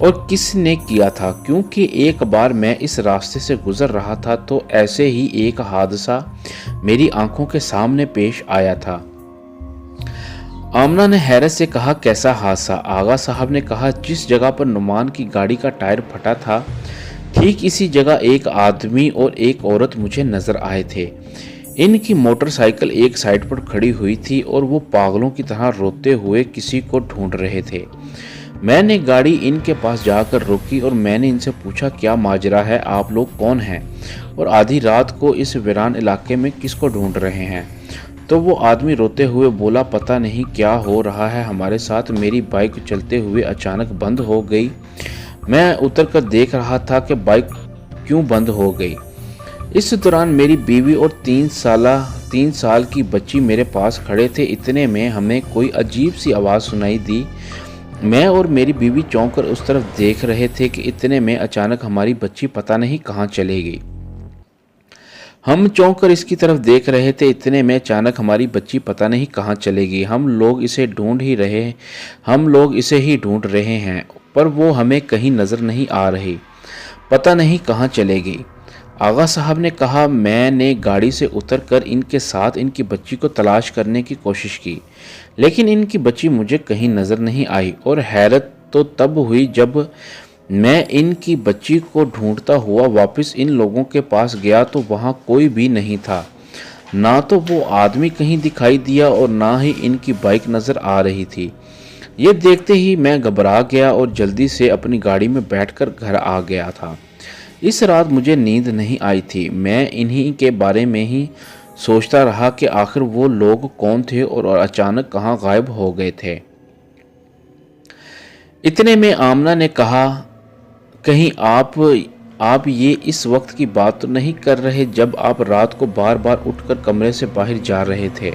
और किसने किया था, क्योंकि एक बार मैं इस रास्ते से गुजर रहा था तो ऐसे ही एक हादसा मेरी आंखों के सामने पेश आया था। आमना ने हैरत से कहा, कैसा हादसा? आगा साहब ने कहा, जिस जगह पर नुमान की गाड़ी का टायर फटा था ठीक इसी जगह एक आदमी और एक औरत मुझे नजर आए थे। इनकी मोटरसाइकिल एक साइड पर खड़ी हुई थी और वो पागलों की तरह रोते हुए किसी को ढूंढ रहे थे। मैंने गाड़ी इनके पास जाकर रोकी और मैंने इनसे पूछा, क्या माजरा है, आप लोग कौन हैं और आधी रात को इस वीरान इलाके में किसको ढूंढ रहे हैं? तो वो आदमी रोते हुए बोला, पता नहीं क्या हो रहा है हमारे साथ, मेरी बाइक चलते हुए अचानक बंद हो गई। मैं उतर कर देख रहा था कि बाइक क्यों बंद हो गई। इस दौरान मेरी बीवी और 3 साल की बच्ची मेरे पास खड़े थे। इतने में हमें कोई अजीब सी आवाज़ सुनाई दी। मैं और मेरी बीवी चौंक कर उस तरफ देख रहे थे कि इतने में अचानक हमारी बच्ची पता नहीं कहाँ चली गई। हम चौंक कर इसकी तरफ देख रहे थे। इतने में अचानक हमारी बच्ची पता नहीं कहाँ चली गई। हम लोग इसे ही ढूंढ रहे हैं, पर वो हमें कहीं नज़र नहीं आ रही, पता नहीं कहाँ चले गई। आगा साहब ने कहा, मैंने गाड़ी से उतरकर इनके साथ इनकी बच्ची को तलाश करने की कोशिश की, लेकिन इनकी बच्ची मुझे कहीं नज़र नहीं आई और हैरत तो तब हुई जब मैं इनकी बच्ची को ढूंढता हुआ वापस इन लोगों के पास गया तो वहाँ कोई भी नहीं था। ना तो वो आदमी कहीं दिखाई दिया और ना ही इनकी बाइक नज़र आ रही थी। ये देखते ही मैं घबरा गया और जल्दी से अपनी गाड़ी में बैठकर घर आ गया था। इस रात मुझे नींद नहीं आई थी। मैं इन्हीं के बारे में ही سوچتا رہا کہ آخر وہ لوگ کون تھے اور اچانک کہاں غائب ہو گئے تھے۔ اتنے میں آمنہ نے کہا، کہیں آپ یہ اس وقت کی بات تو نہیں کر رہے جب آپ رات کو بار بار اٹھ کر کمرے سے باہر جا رہے تھے؟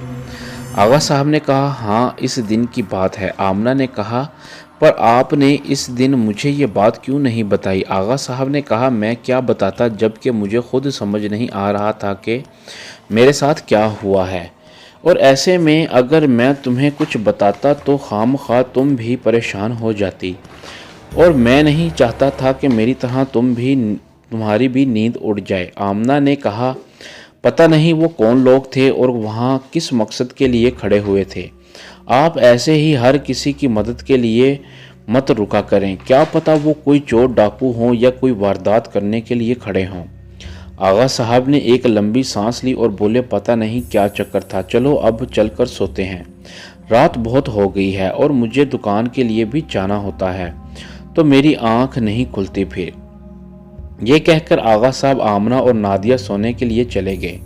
آغا صاحب نے کہا، ہاں اس دن کی بات ہے۔ آمنہ نے کہا، پر آپ نے اس دن مجھے یہ بات کیوں نہیں بتائی؟ آغا صاحب نے کہا، میں کیا بتاتا جب کہ مجھے خود سمجھ نہیں آ رہا تھا کہ میرے ساتھ کیا ہوا ہے، اور ایسے میں اگر میں تمہیں کچھ بتاتا تو خام خواہ تم بھی پریشان ہو جاتی، اور میں نہیں چاہتا تھا کہ میری طرح تمہاری بھی نیند اڑ جائے۔ آمنہ نے کہا، پتہ نہیں وہ کون لوگ تھے اور وہاں کس مقصد کے لیے کھڑے ہوئے تھے۔ آپ ایسے ہی ہر کسی کی مدد کے لیے مت رکا کریں، کیا پتہ وہ کوئی چور ڈاکو ہوں یا کوئی واردات کرنے کے لیے کھڑے ہوں۔ آغا صاحب نے ایک لمبی سانس لی اور بولے، پتہ نہیں کیا چکر تھا، چلو اب چل کر سوتے ہیں، رات بہت ہو گئی ہے اور مجھے دکان کے لیے بھی جانا ہوتا ہے تو میری آنکھ نہیں کھلتی پھر۔ یہ کہہ کر آغا صاحب آمنہ اور نادیہ سونے کے لیے چلے گئے،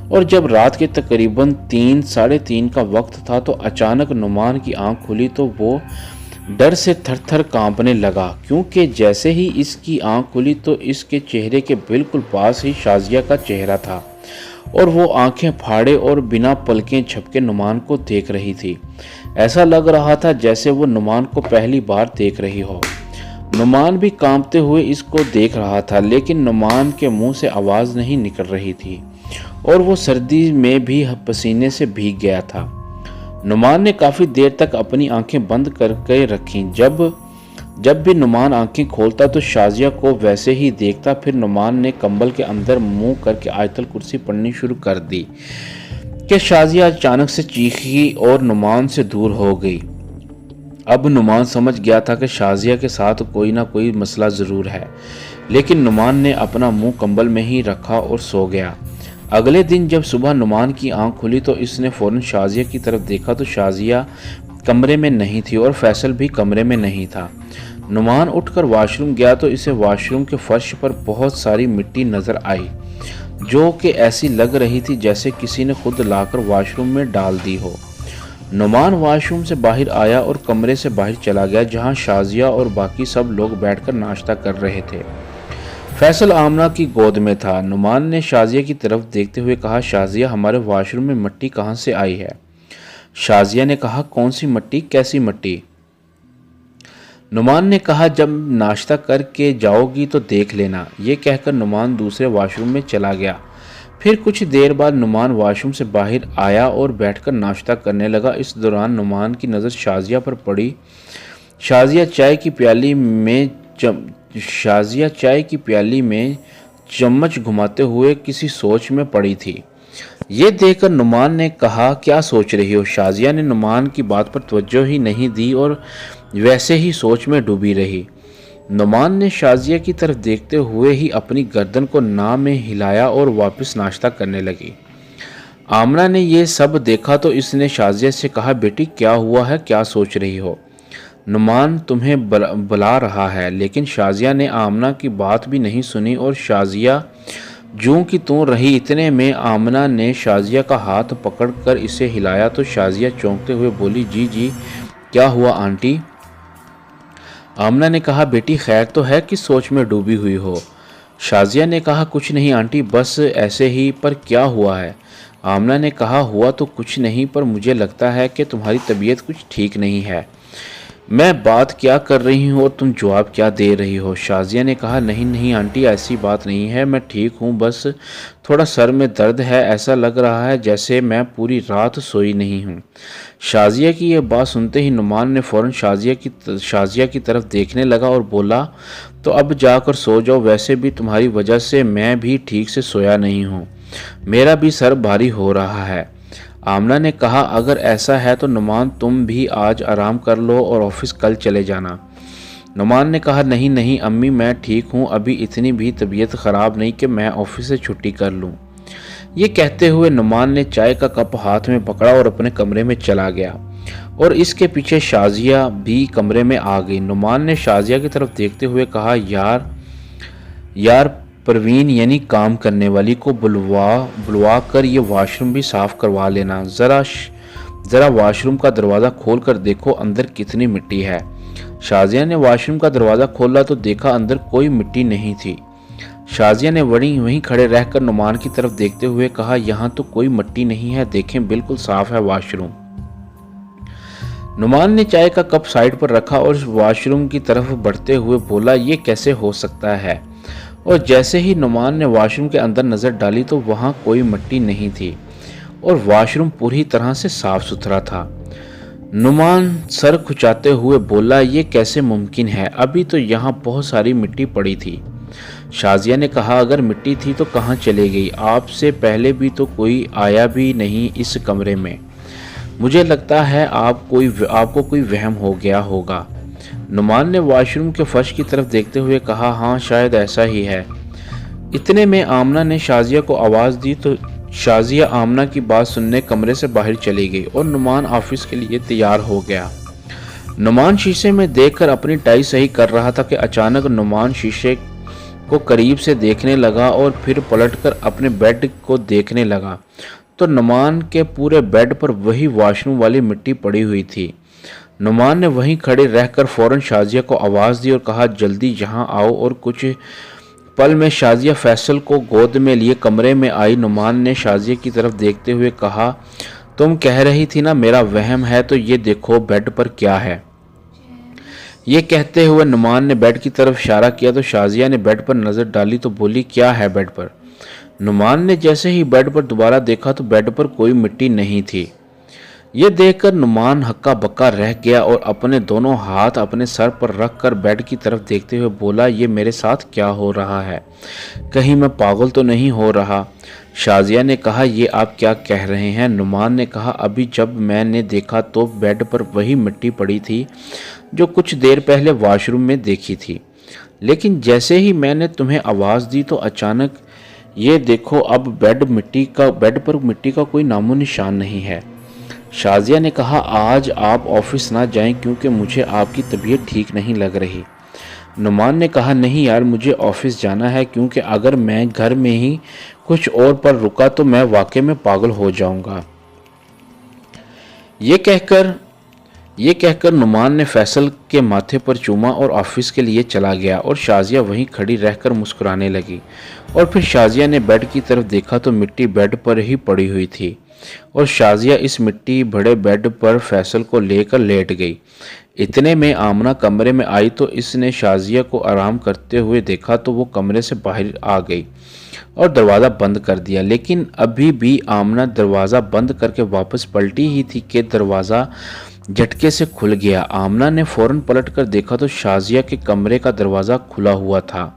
اور جب رات کے تقریباً 3:30 کا وقت تھا تو اچانک نعمان کی آنکھ کھلی تو وہ ڈر سے تھر تھر کانپنے لگا، کیونکہ جیسے ہی اس کی آنکھ کھلی تو اس کے چہرے کے بالکل پاس ہی شازیہ کا چہرہ تھا، اور وہ آنکھیں پھاڑے اور بنا پلکیں جھپکے نعمان کو دیکھ رہی تھی۔ ایسا لگ رہا تھا جیسے وہ نعمان کو پہلی بار دیکھ رہی ہو۔ نعمان بھی کانپتے ہوئے اس کو دیکھ رہا تھا، لیکن نعمان کے منہ سے آواز نہیں نکل رہی تھی اور وہ سردی میں بھی پسینے سے بھیگ گیا تھا۔ نعمان نے کافی دیر تک اپنی آنکھیں بند کر کے رکھیں۔ جب بھی نعمان آنکھیں کھولتا تو شازیہ کو ویسے ہی دیکھتا، پھر نعمان نے کمبل کے اندر منہ کر کے آیت الکرسی پڑھنی شروع کر دی کہ شازیہ اچانک سے چیخی اور نعمان سے دور ہو گئی۔ اب نعمان سمجھ گیا تھا کہ شازیہ کے ساتھ کوئی نہ کوئی مسئلہ ضرور ہے، لیکن نعمان نے اپنا منہ کمبل میں ہی رکھا اور سو گیا۔ اگلے دن جب صبح نعمان کی آنکھ کھلی تو اس نے فوراً شازیہ کی طرف دیکھا تو شازیہ کمرے میں نہیں تھی اور فیصل بھی کمرے میں نہیں تھا۔ نعمان اٹھ کر واش روم گیا تو اسے واش روم کے فرش پر بہت ساری مٹی نظر آئی، جو کہ ایسی لگ رہی تھی جیسے کسی نے خود لا کر واش روم میں ڈال دی ہو۔ نعمان واش روم سے باہر آیا اور کمرے سے باہر چلا گیا جہاں شازیہ اور باقی سب لوگ بیٹھ کر ناشتہ کر رہے تھے۔ فیصل آمنہ کی گود میں تھا۔ نعمان نے شازیہ کی طرف دیکھتے ہوئے کہا، شازیہ ہمارے واش روم میں مٹی کہاں سے آئی ہے؟ شازیہ نے کہا، کون سی مٹی؟ کیسی مٹی؟ نعمان نے کہا، جب ناشتہ کر کے جاؤ گی تو دیکھ لینا۔ یہ کہہ کر نعمان دوسرے واش روم میں چلا گیا۔ پھر کچھ دیر بعد نعمان واش روم سے باہر آیا اور بیٹھ کر ناشتہ کرنے لگا۔ اس دوران نعمان کی نظر شازیہ پر پڑی۔ شازیہ چائے کی پیالی میں چمچ گھماتے ہوئے کسی سوچ میں پڑی تھی۔ یہ دیکھ کر نعمان نے کہا، کیا سوچ رہی ہو؟ شازیہ نے نعمان کی بات پر توجہ ہی نہیں دی اور ویسے ہی سوچ میں ڈوبی رہی۔ نعمان نے شازیہ کی طرف دیکھتے ہوئے ہی اپنی گردن کو ناں میں ہلایا اور واپس ناشتہ کرنے لگی۔ آمنہ نے یہ سب دیکھا تو اس نے شازیہ سے کہا، بیٹی کیا ہوا ہے، کیا سوچ رہی ہو؟ نعمان تمہیں بلا رہا ہے۔ لیکن شازیہ نے آمنہ کی بات بھی نہیں سنی اور شازیہ جوں کی توں رہی۔ اتنے میں آمنہ نے شازیہ کا ہاتھ پکڑ کر اسے ہلایا تو شازیہ چونکتے ہوئے بولی، جی کیا ہوا آنٹی؟ آمنہ نے کہا، بیٹی خیر تو ہے کہ سوچ میں ڈوبی ہوئی ہو؟ شازیہ نے کہا، کچھ نہیں آنٹی، بس ایسے ہی۔ پر کیا ہوا ہے؟ آمنہ نے کہا، ہوا تو کچھ نہیں، پر مجھے لگتا ہے کہ تمہاری طبیعت کچھ ٹھیک نہیں ہے۔ میں بات کیا کر رہی ہوں اور تم جواب کیا دے رہی ہو؟ شازیہ نے کہا، نہیں آنٹی، ایسی بات نہیں ہے، میں ٹھیک ہوں، بس تھوڑا سر میں درد ہے، ایسا لگ رہا ہے جیسے میں پوری رات سوئی نہیں ہوں۔ شازیہ کی یہ بات سنتے ہی نعمان نے فوراً شازیہ کی طرف دیکھنے لگا اور بولا، تو اب جا کر سو جاؤ، ویسے بھی تمہاری وجہ سے میں بھی ٹھیک سے سویا نہیں ہوں، میرا بھی سر بھاری ہو رہا ہے۔ آمنہ نے کہا، اگر ایسا ہے تو نعمان تم بھی آج آرام کر لو اور آفس کل چلے جانا۔ نعمان نے کہا، نہیں امی، میں ٹھیک ہوں، ابھی اتنی بھی طبیعت خراب نہیں کہ میں آفس سے چھٹی کر لوں۔ یہ کہتے ہوئے نعمان نے چائے کا کپ ہاتھ میں پکڑا اور اپنے کمرے میں چلا گیا، اور اس کے پیچھے شازیہ بھی کمرے میں آ گئی۔ نعمان نے شازیہ کی طرف دیکھتے ہوئے کہا، یار परवीन यानी काम करने वाली को बुलवा कर ये वॉशरूम भी साफ करवा लेना। ज़रा वॉशरूम का दरवाज़ा खोल कर देखो अंदर कितनी मिट्टी है। शाजिया ने वॉशरूम का दरवाज़ा खोला तो देखा अंदर कोई मिट्टी नहीं थी। शाजिया ने वहीं खड़े रहकर नुमान की तरफ देखते हुए कहा, यहाँ तो कोई मिट्टी नहीं है, देखें बिल्कुल साफ है वॉशरूम। नुमान ने चाय का कप साइड पर रखा और वॉशरूम की तरफ बढ़ते हुए बोला, ये कैसे हो सकता है। और जैसे ही नुमान ने वॉशरूम के अंदर नज़र डाली तो वहाँ कोई मिट्टी नहीं थी और वॉशरूम पूरी तरह से साफ सुथरा था। नुमान सर खुचाते हुए बोला, ये कैसे मुमकिन है, अभी तो यहाँ बहुत सारी मिट्टी पड़ी थी। शाजिया ने कहा, अगर मिट्टी थी तो कहाँ चली गई, आपसे पहले भी तो कोई आया भी नहीं इस कमरे में। मुझे लगता है आपको कोई वहम हो गया होगा। नुमान ने वॉशरूम के फर्श की तरफ देखते हुए कहा, हाँ शायद ऐसा ही है। इतने में आमना ने शाजिया को आवाज़ दी तो शाजिया आमना की बात सुनने कमरे से बाहर चली गई और नुमान ऑफिस के लिए तैयार हो गया। नुमान शीशे में देखकर अपनी टाई सही कर रहा था कि अचानक नुमान शीशे को करीब से देखने लगा और फिर पलटकर अपने बेड को देखने लगा तो नुमान के पूरे बेड पर वही वॉशरूम वाली मिट्टी पड़ी हुई थी। नुमान ने वहीं खड़े रहकर फौरन शाजिया को आवाज़ दी और कहा, जल्दी यहाँ आओ। और कुछ पल में शाजिया फैसल को गोद में लिए कमरे में आई। नुमान ने शाजिया की तरफ देखते हुए कहा, तुम कह रही थी ना मेरा वहम है, तो ये देखो बेड पर क्या है। ये कहते हुए नुमान ने बेड की तरफ इशारा किया तो शाजिया ने बेड पर नज़र डाली तो बोली, क्या है बेड पर। नुमान ने जैसे ही बेड पर दोबारा देखा तो बेड पर कोई मिट्टी नहीं थी। ये देखकर नुमान हक्का बक्का रह गया और अपने दोनों हाथ अपने सर पर रखकर बेड की तरफ देखते हुए बोला, ये मेरे साथ क्या हो रहा है, कहीं मैं पागल तो नहीं हो रहा। शाजिया ने कहा, ये आप क्या कह रहे हैं। नुमान ने कहा, अभी जब मैंने देखा तो बेड पर वही मिट्टी पड़ी थी जो कुछ देर पहले वॉशरूम में देखी थी, लेकिन जैसे ही मैंने तुम्हें आवाज़ दी तो अचानक ये देखो अब बेड पर मिट्टी का कोई नामो निशान नहीं है। शाजिया ने कहा, आज आप ऑफिस ना जाएं क्योंकि मुझे आपकी तबीयत ठीक नहीं लग रही। नुमान ने कहा, नहीं यार मुझे ऑफिस जाना है, क्योंकि अगर मैं घर में ही कुछ और पर रुका तो मैं वाकई में पागल हो जाऊंगा। ये कहकर नुमान ने फैसल के माथे पर चूमा और ऑफिस के लिए चला गया और शाजिया वहीं खड़ी रहकर मुस्कुराने लगी। और फिर शाजिया ने बेड की तरफ देखा तो मिट्टी बेड पर ही पड़ी हुई थी और शाजिया इस मिट्टी भरे बेड पर फैसल को लेकर लेट गई। इतने में आमना कमरे में आई तो इसने शाजिया को आराम करते हुए देखा तो वो कमरे से बाहर आ गई और दरवाज़ा बंद कर दिया। लेकिन अभी भी आमना दरवाज़ा बंद करके वापस पलटी ही थी कि दरवाज़ा झटके से खुल गया। आमना ने फौरन पलट कर देखा तो शाजिया के कमरे का दरवाज़ा खुला हुआ था।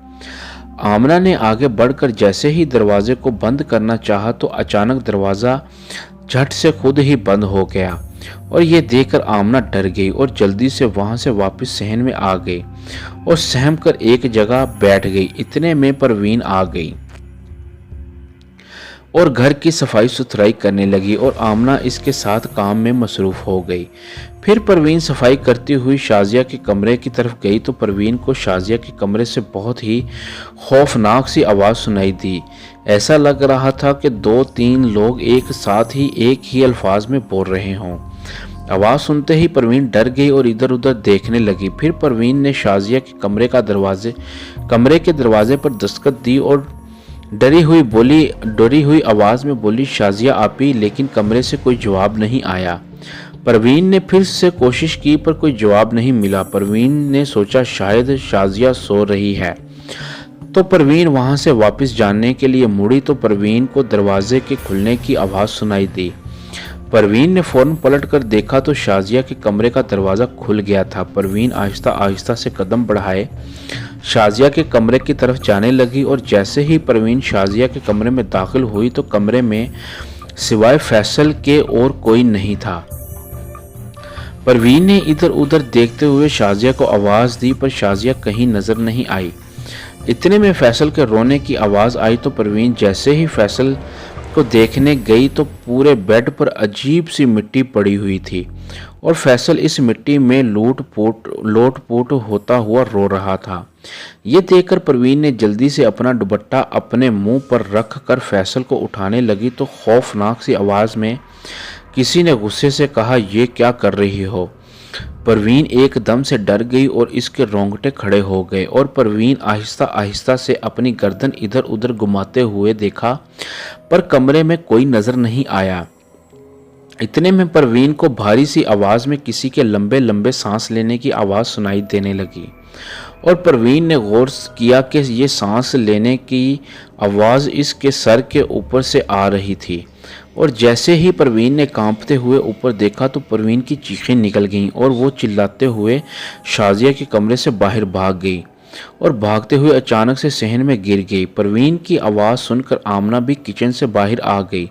आमना ने आगे बढ़कर जैसे ही दरवाजे को बंद करना चाहा तो अचानक दरवाज़ा झट से खुद ही बंद हो गया और ये देखकर आमना डर गई और जल्दी से वहां से वापस सहन में आ गई और सहम कर एक जगह बैठ गई। इतने में परवीन आ गई और घर की सफाई सुथराई करने लगी और आमना इसके साथ काम में मसरूफ़ हो गई। फिर परवीन सफाई करती हुई शाजिया के कमरे की तरफ गई तो परवीन को शाजिया के कमरे से बहुत ही खौफनाक सी आवाज़ सुनाई दी। ऐसा लग रहा था कि 2-3 लोग एक साथ ही एक ही अल्फाज में बोल रहे हों। आवाज़ सुनते ही परवीन डर गई और इधर उधर देखने लगी। फिर परवीन ने शाजिया के कमरे के दरवाजे पर दस्तक दी और डरी हुई आवाज़ में बोली, शाजिया आपी। लेकिन कमरे से कोई जवाब नहीं आया। परवीन ने फिर से कोशिश की पर कोई जवाब नहीं मिला। परवीन ने सोचा शायद शाजिया सो रही है तो परवीन वहां से वापस जाने के लिए मुड़ी तो परवीन को दरवाजे के खुलने की आवाज़ सुनाई दी। परवीन ने फौरन पलट कर देखा तो शाजिया के कमरे का दरवाज़ा खुल गया था। परवीन आहिस्ता आहिस्ता से कदम बढ़ाए शाजिया के कमरे की तरफ जाने लगी और जैसे ही परवीन शाजिया के कमरे में दाखिल हुई तो कमरे में सिवाय फैसल के और कोई नहीं था। परवीन ने इधर उधर देखते हुए शाजिया को आवाज़ दी पर शाजिया कहीं नज़र नहीं आई। इतने में फैसल के रोने की आवाज़ आई तो परवीन जैसे ही फैसल को देखने गई तो पूरे बेड पर अजीब सी मिट्टी पड़ी हुई थी और फैसल इस मिट्टी में लोट पोट होता हुआ रो रहा था। ये देखकर परवीन ने जल्दी से अपना दुपट्टा अपने मुंह पर रख कर फैसल को उठाने लगी तो खौफनाक सी आवाज़ में किसी ने गुस्से से कहा, ये क्या कर रही हो? परवीन एकदम से डर गई और इसके रोंगटे खड़े हो गए और परवीन आहिस्ता आहिस्ता से अपनी गर्दन इधर उधर घुमाते हुए देखा, पर कमरे में कोई नजर नहीं आया। इतने में परवीन को भारी सी आवाज़ में किसी के लंबे लंबे सांस लेने की आवाज़ सुनाई देने लगी और परवीन ने गौर किया कि ये सांस लेने की आवाज़ इसके सर के ऊपर से आ रही थी। और जैसे ही परवीन ने कांपते हुए ऊपर देखा तो परवीन की चीखें निकल गईं और वो चिल्लाते हुए शाजिया के कमरे से बाहर भाग गई और भागते हुए अचानक से सहन में गिर गई। परवीन की आवाज़ सुनकर आमना भी किचन से बाहर आ गई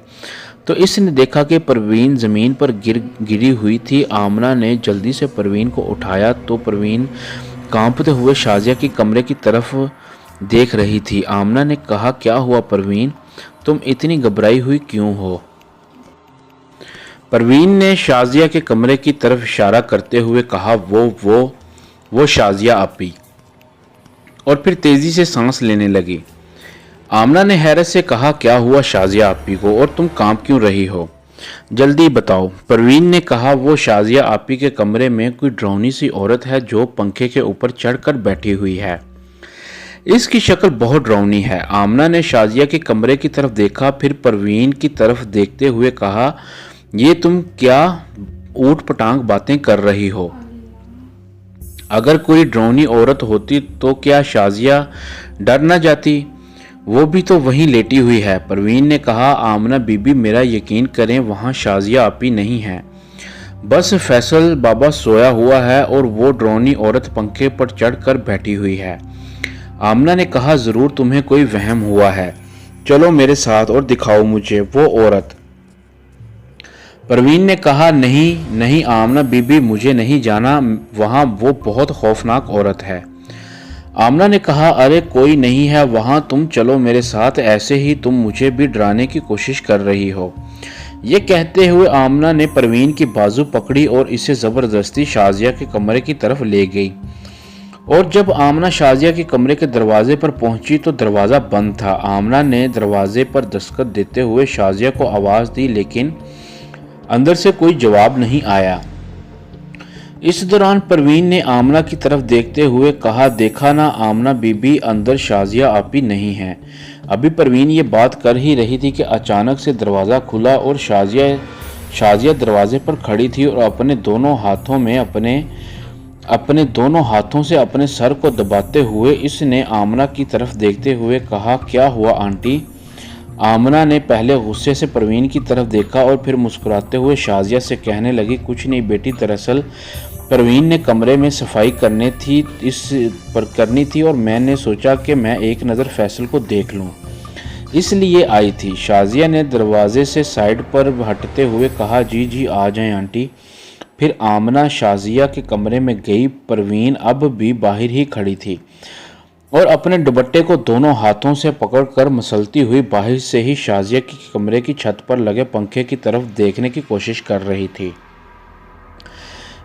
तो इसने देखा कि परवीन ज़मीन पर गिरी हुई थी। आमना ने जल्दी से परवीन को उठाया तो परवीन कांपते हुए शाजिया के कमरे की तरफ देख रही थी। आमना ने कहा, क्या हुआ परवीन, तुम इतनी घबराई हुई क्यों हो? परवीन ने शाजिया के कमरे की तरफ इशारा करते हुए कहा, वो शाजिया आपी, और फिर तेजी से सांस लेने लगी। आमना ने हैरत से कहा, क्या हुआ शाजिया आपी को, और तुम कांप क्यों रही हो? जल्दी बताओ। परवीन ने कहा, वो शाजिया आपी के कमरे में कोई डरावनी सी औरत है जो पंखे के ऊपर चढ़कर बैठी हुई है। इसकी शक्ल बहुत डरावनी है। आमना ने शाजिया के कमरे की तरफ देखा, फिर परवीन की तरफ देखते हुए कहा, ये तुम क्या ऊट पटांग बातें कर रही हो? अगर कोई डरावनी औरत होती तो क्या शाजिया डर न जाती? वो भी तो वहीं लेटी हुई है। परवीन ने कहा, आमना बीबी मेरा यकीन करें, वहाँ शाजिया आपी नहीं है, बस फैसल बाबा सोया हुआ है और वो डरावनी औरत पंखे पर चढ़कर बैठी हुई है। आमना ने कहा, ज़रूर तुम्हें कोई वहम हुआ है, चलो मेरे साथ और दिखाओ मुझे वो औरत। परवीन ने कहा, नहीं आमना बीबी, मुझे नहीं जाना, वहाँ वो बहुत खौफनाक औरत है। आमना ने कहा, अरे कोई नहीं है वहाँ, तुम चलो मेरे साथ, ऐसे ही तुम मुझे भी डराने की कोशिश कर रही हो। ये कहते हुए आमना ने परवीन की बाजू पकड़ी और इसे ज़बरदस्ती शाजिया के कमरे की तरफ ले गई। और जब आमना शाजिया के कमरे के दरवाजे पर पहुंची तो दरवाज़ा बंद था। आमना ने दरवाजे पर दस्तक देते हुए शाजिया को आवाज़ दी, लेकिन अंदर से कोई जवाब नहीं आया। इस दौरान परवीन ने आमना की तरफ देखते हुए कहा, देखा ना आमना बीबी, अंदर शाजिया आपी नहीं है। अभी परवीन ये बात कर ही रही थी कि अचानक से दरवाज़ा खुला और शाजिया दरवाजे पर खड़ी थी और अपने दोनों हाथों से अपने सर को दबाते हुए इसने आमना की तरफ देखते हुए कहा, क्या हुआ आंटी? आमना ने पहले गुस्से से परवीन की तरफ देखा और फिर मुस्कुराते हुए शाजिया से कहने लगी, कुछ नहीं बेटी, दरअसल परवीन ने कमरे में सफाई करनी थी और मैंने सोचा कि मैं एक नज़र फैसल को देख लूं, इसलिए आई थी। शाजिया ने दरवाजे से साइड पर हटते हुए कहा, जी आ जाएं आंटी। फिर आमना शाजिया के कमरे में गई। परवीन अब भी बाहर ही खड़ी थी और अपने दुपट्टे को दोनों हाथों से पकड़कर मसलती हुई बाहर से ही शाजिया के कमरे की छत पर लगे पंखे की तरफ देखने की कोशिश कर रही थी।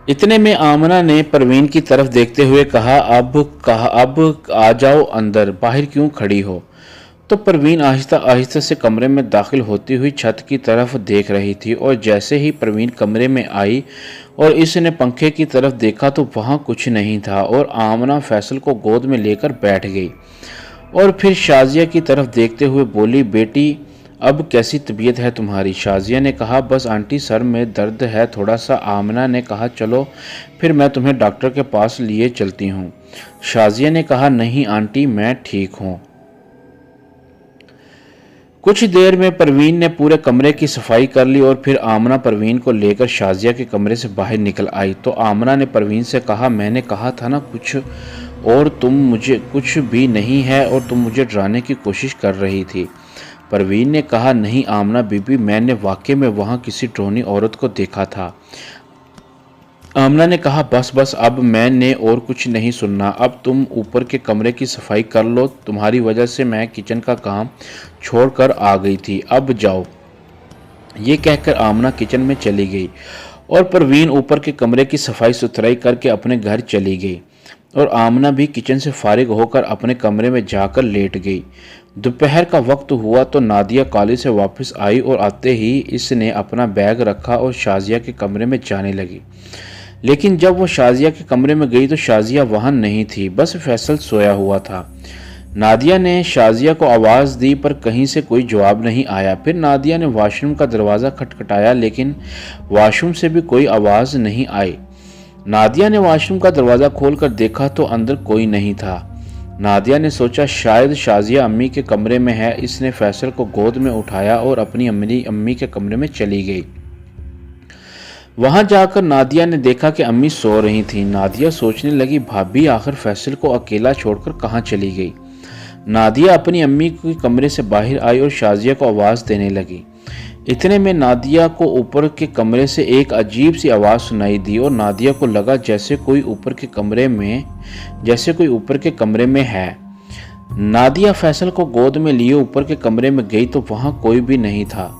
इतने में आमना ने परवीन की तरफ देखते हुए कहा, अब आ जाओ अंदर, बाहर क्यों खड़ी हो? तो परवीन आहिस्ता आहिस्ता से कमरे में दाखिल होती हुई छत की तरफ देख रही थी और जैसे ही परवीन कमरे में आई और इसने पंखे की तरफ देखा तो वहाँ कुछ नहीं था और आमना फैसल को गोद में लेकर बैठ गई और फिर शाजिया की तरफ देखते हुए बोली, बेटी अब कैसी तबीयत है तुम्हारी? शाजिया ने कहा, बस आंटी सर में दर्द है थोड़ा सा। आमना ने कहा, चलो फिर मैं तुम्हें डॉक्टर के पास लिए चलती हूँ। शाजिया ने कहा, नहीं आंटी मैं ठीक हूँ। कुछ देर में परवीन ने पूरे कमरे की सफाई कर ली और फिर आमना परवीन को लेकर शाजिया के कमरे से बाहर निकल आई। तो आमना ने परवीन से कहा, मैंने कहा था ना कुछ, और तुम मुझे कुछ भी नहीं है और तुम मुझे डराने की कोशिश कर रही थी। परवीन ने कहा, नहीं आमना बीबी, मैंने वाकई में वहाँ किसी डरावनी औरत को देखा था। आमना ने कहा, बस अब मैंने और कुछ नहीं सुनना, अब तुम ऊपर के कमरे की सफाई कर लो, तुम्हारी वजह से मैं किचन का काम छोड़कर आ गई थी, अब जाओ। ये कहकर आमना किचन में चली गई اور پروین اوپر کے کمرے کی صفائی ستھرائی کر کے اپنے گھر چلی گئی اور آمنہ بھی کچن سے فارغ ہو کر اپنے کمرے میں جا کر لیٹ گئی۔ دوپہر کا وقت ہوا تو نادیہ کالج سے واپس آئی اور آتے ہی اس نے اپنا بیگ رکھا اور شازیہ کے کمرے میں جانے لگی، لیکن جب وہ شازیہ کے کمرے میں گئی تو شازیہ وہاں نہیں تھی، بس فیصل سویا ہوا تھا۔ نادیہ نے شازیہ کو آواز دی پر کہیں سے کوئی جواب نہیں آیا۔ پھر نادیہ نے واش روم کا دروازہ کھٹکھٹایا لیکن واش روم سے بھی کوئی آواز نہیں آئی۔ نادیہ نے واش روم کا دروازہ کھول کر دیکھا تو اندر کوئی نہیں تھا۔ نادیہ نے سوچا شاید شازیہ امی کے کمرے میں ہے۔ اس نے فیصل کو گود میں اٹھایا اور اپنی امی کے کمرے میں چلی گئی۔ وہاں جا کر نادیہ نے دیکھا کہ امی سو رہی تھیں۔ نادیہ سوچنے لگی بھابھی آخر فیصل کو اکیلا چھوڑ کر کہاں چلی گئی۔ نادیہ اپنی امی کے کمرے سے باہر آئی اور شازیہ کو آواز دینے لگی۔ اتنے میں نادیہ کو اوپر کے کمرے سے ایک عجیب سی آواز سنائی دی اور نادیہ کو لگا جیسے کوئی اوپر کے کمرے میں ہے۔ نادیہ فیصل کو گود میں لیے اوپر کے کمرے میں گئی تو وہاں کوئی بھی نہیں تھا۔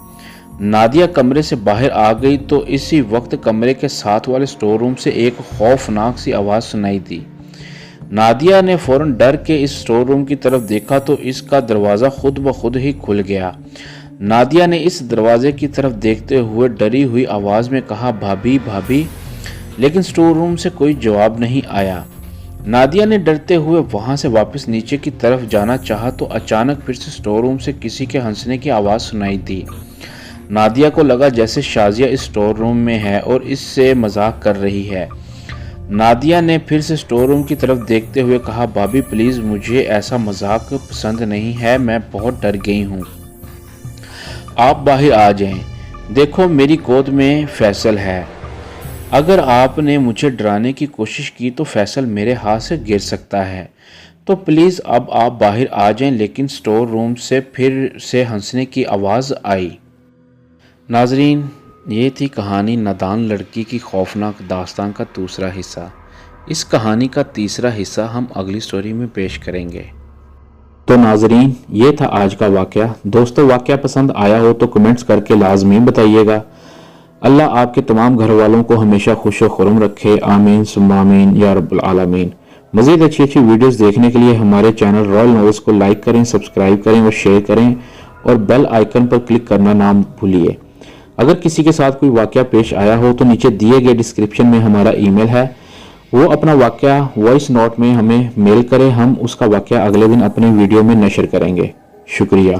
نادیہ کمرے سے باہر آ گئی تو اسی وقت کمرے کے ساتھ والے سٹور روم سے ایک خوفناک سی آواز سنائی دی۔ نادیہ نے فوراً ڈر کے اس سٹور روم کی طرف دیکھا تو اس کا دروازہ خود بخود ہی کھل گیا۔ نادیہ نے اس دروازے کی طرف دیکھتے ہوئے ڈری ہوئی آواز میں کہا بھابھی بھابھی، لیکن سٹور روم سے کوئی جواب نہیں آیا۔ نادیہ نے ڈرتے ہوئے وہاں سے واپس نیچے کی طرف جانا چاہا تو اچانک پھر سے سٹور روم سے کسی کے ہنسنے کی آواز سنائی دی۔ نادیہ کو لگا جیسے شازیہ اس سٹور روم میں ہے اور اس سے مذاق کر رہی ہے۔ نادیہ نے پھر سے سٹور روم کی طرف دیکھتے ہوئے کہا بھابھی پلیز مجھے ایسا مذاق پسند نہیں ہے، میں بہت ڈر گئی ہوں، آپ باہر آ جائیں، دیکھو میری گود میں فیصل ہے، اگر آپ نے مجھے ڈرانے کی کوشش کی تو فیصل میرے ہاتھ سے گر سکتا ہے، تو پلیز اب آپ باہر آ جائیں۔ لیکن سٹور روم سے پھر سے ہنسنے کی آواز آئی۔ ناظرین، یہ تھی کہانی نادان لڑکی کی خوفناک داستان کا دوسرا حصہ۔ اس کہانی کا تیسرا حصہ ہم اگلی سٹوری میں پیش کریں گے۔ تو ناظرین، یہ تھا آج کا واقعہ۔ دوستو، واقعہ پسند آیا ہو تو کمنٹس کر کے لازمی بتائیے گا۔ اللہ آپ کے تمام گھر والوں کو ہمیشہ خوش و خرم رکھے، آمین ثم آمین یا رب العالمین۔ مزید اچھی ویڈیوز دیکھنے کے لیے ہمارے چینل رائل ناولز کو لائک کریں، سبسکرائب کریں اور شیئر کریں اور بیل آئیکن پر کلک کرنا نہ بھولیے۔ اگر کسی کے ساتھ کوئی واقعہ پیش آیا ہو تو نیچے دیے گئے ڈسکرپشن میں ہمارا ای میل ہے، وہ اپنا واقعہ وائس نوٹ میں ہمیں میل کرے، ہم اس کا واقعہ اگلے دن اپنی ویڈیو میں نشر کریں گے۔ شکریہ۔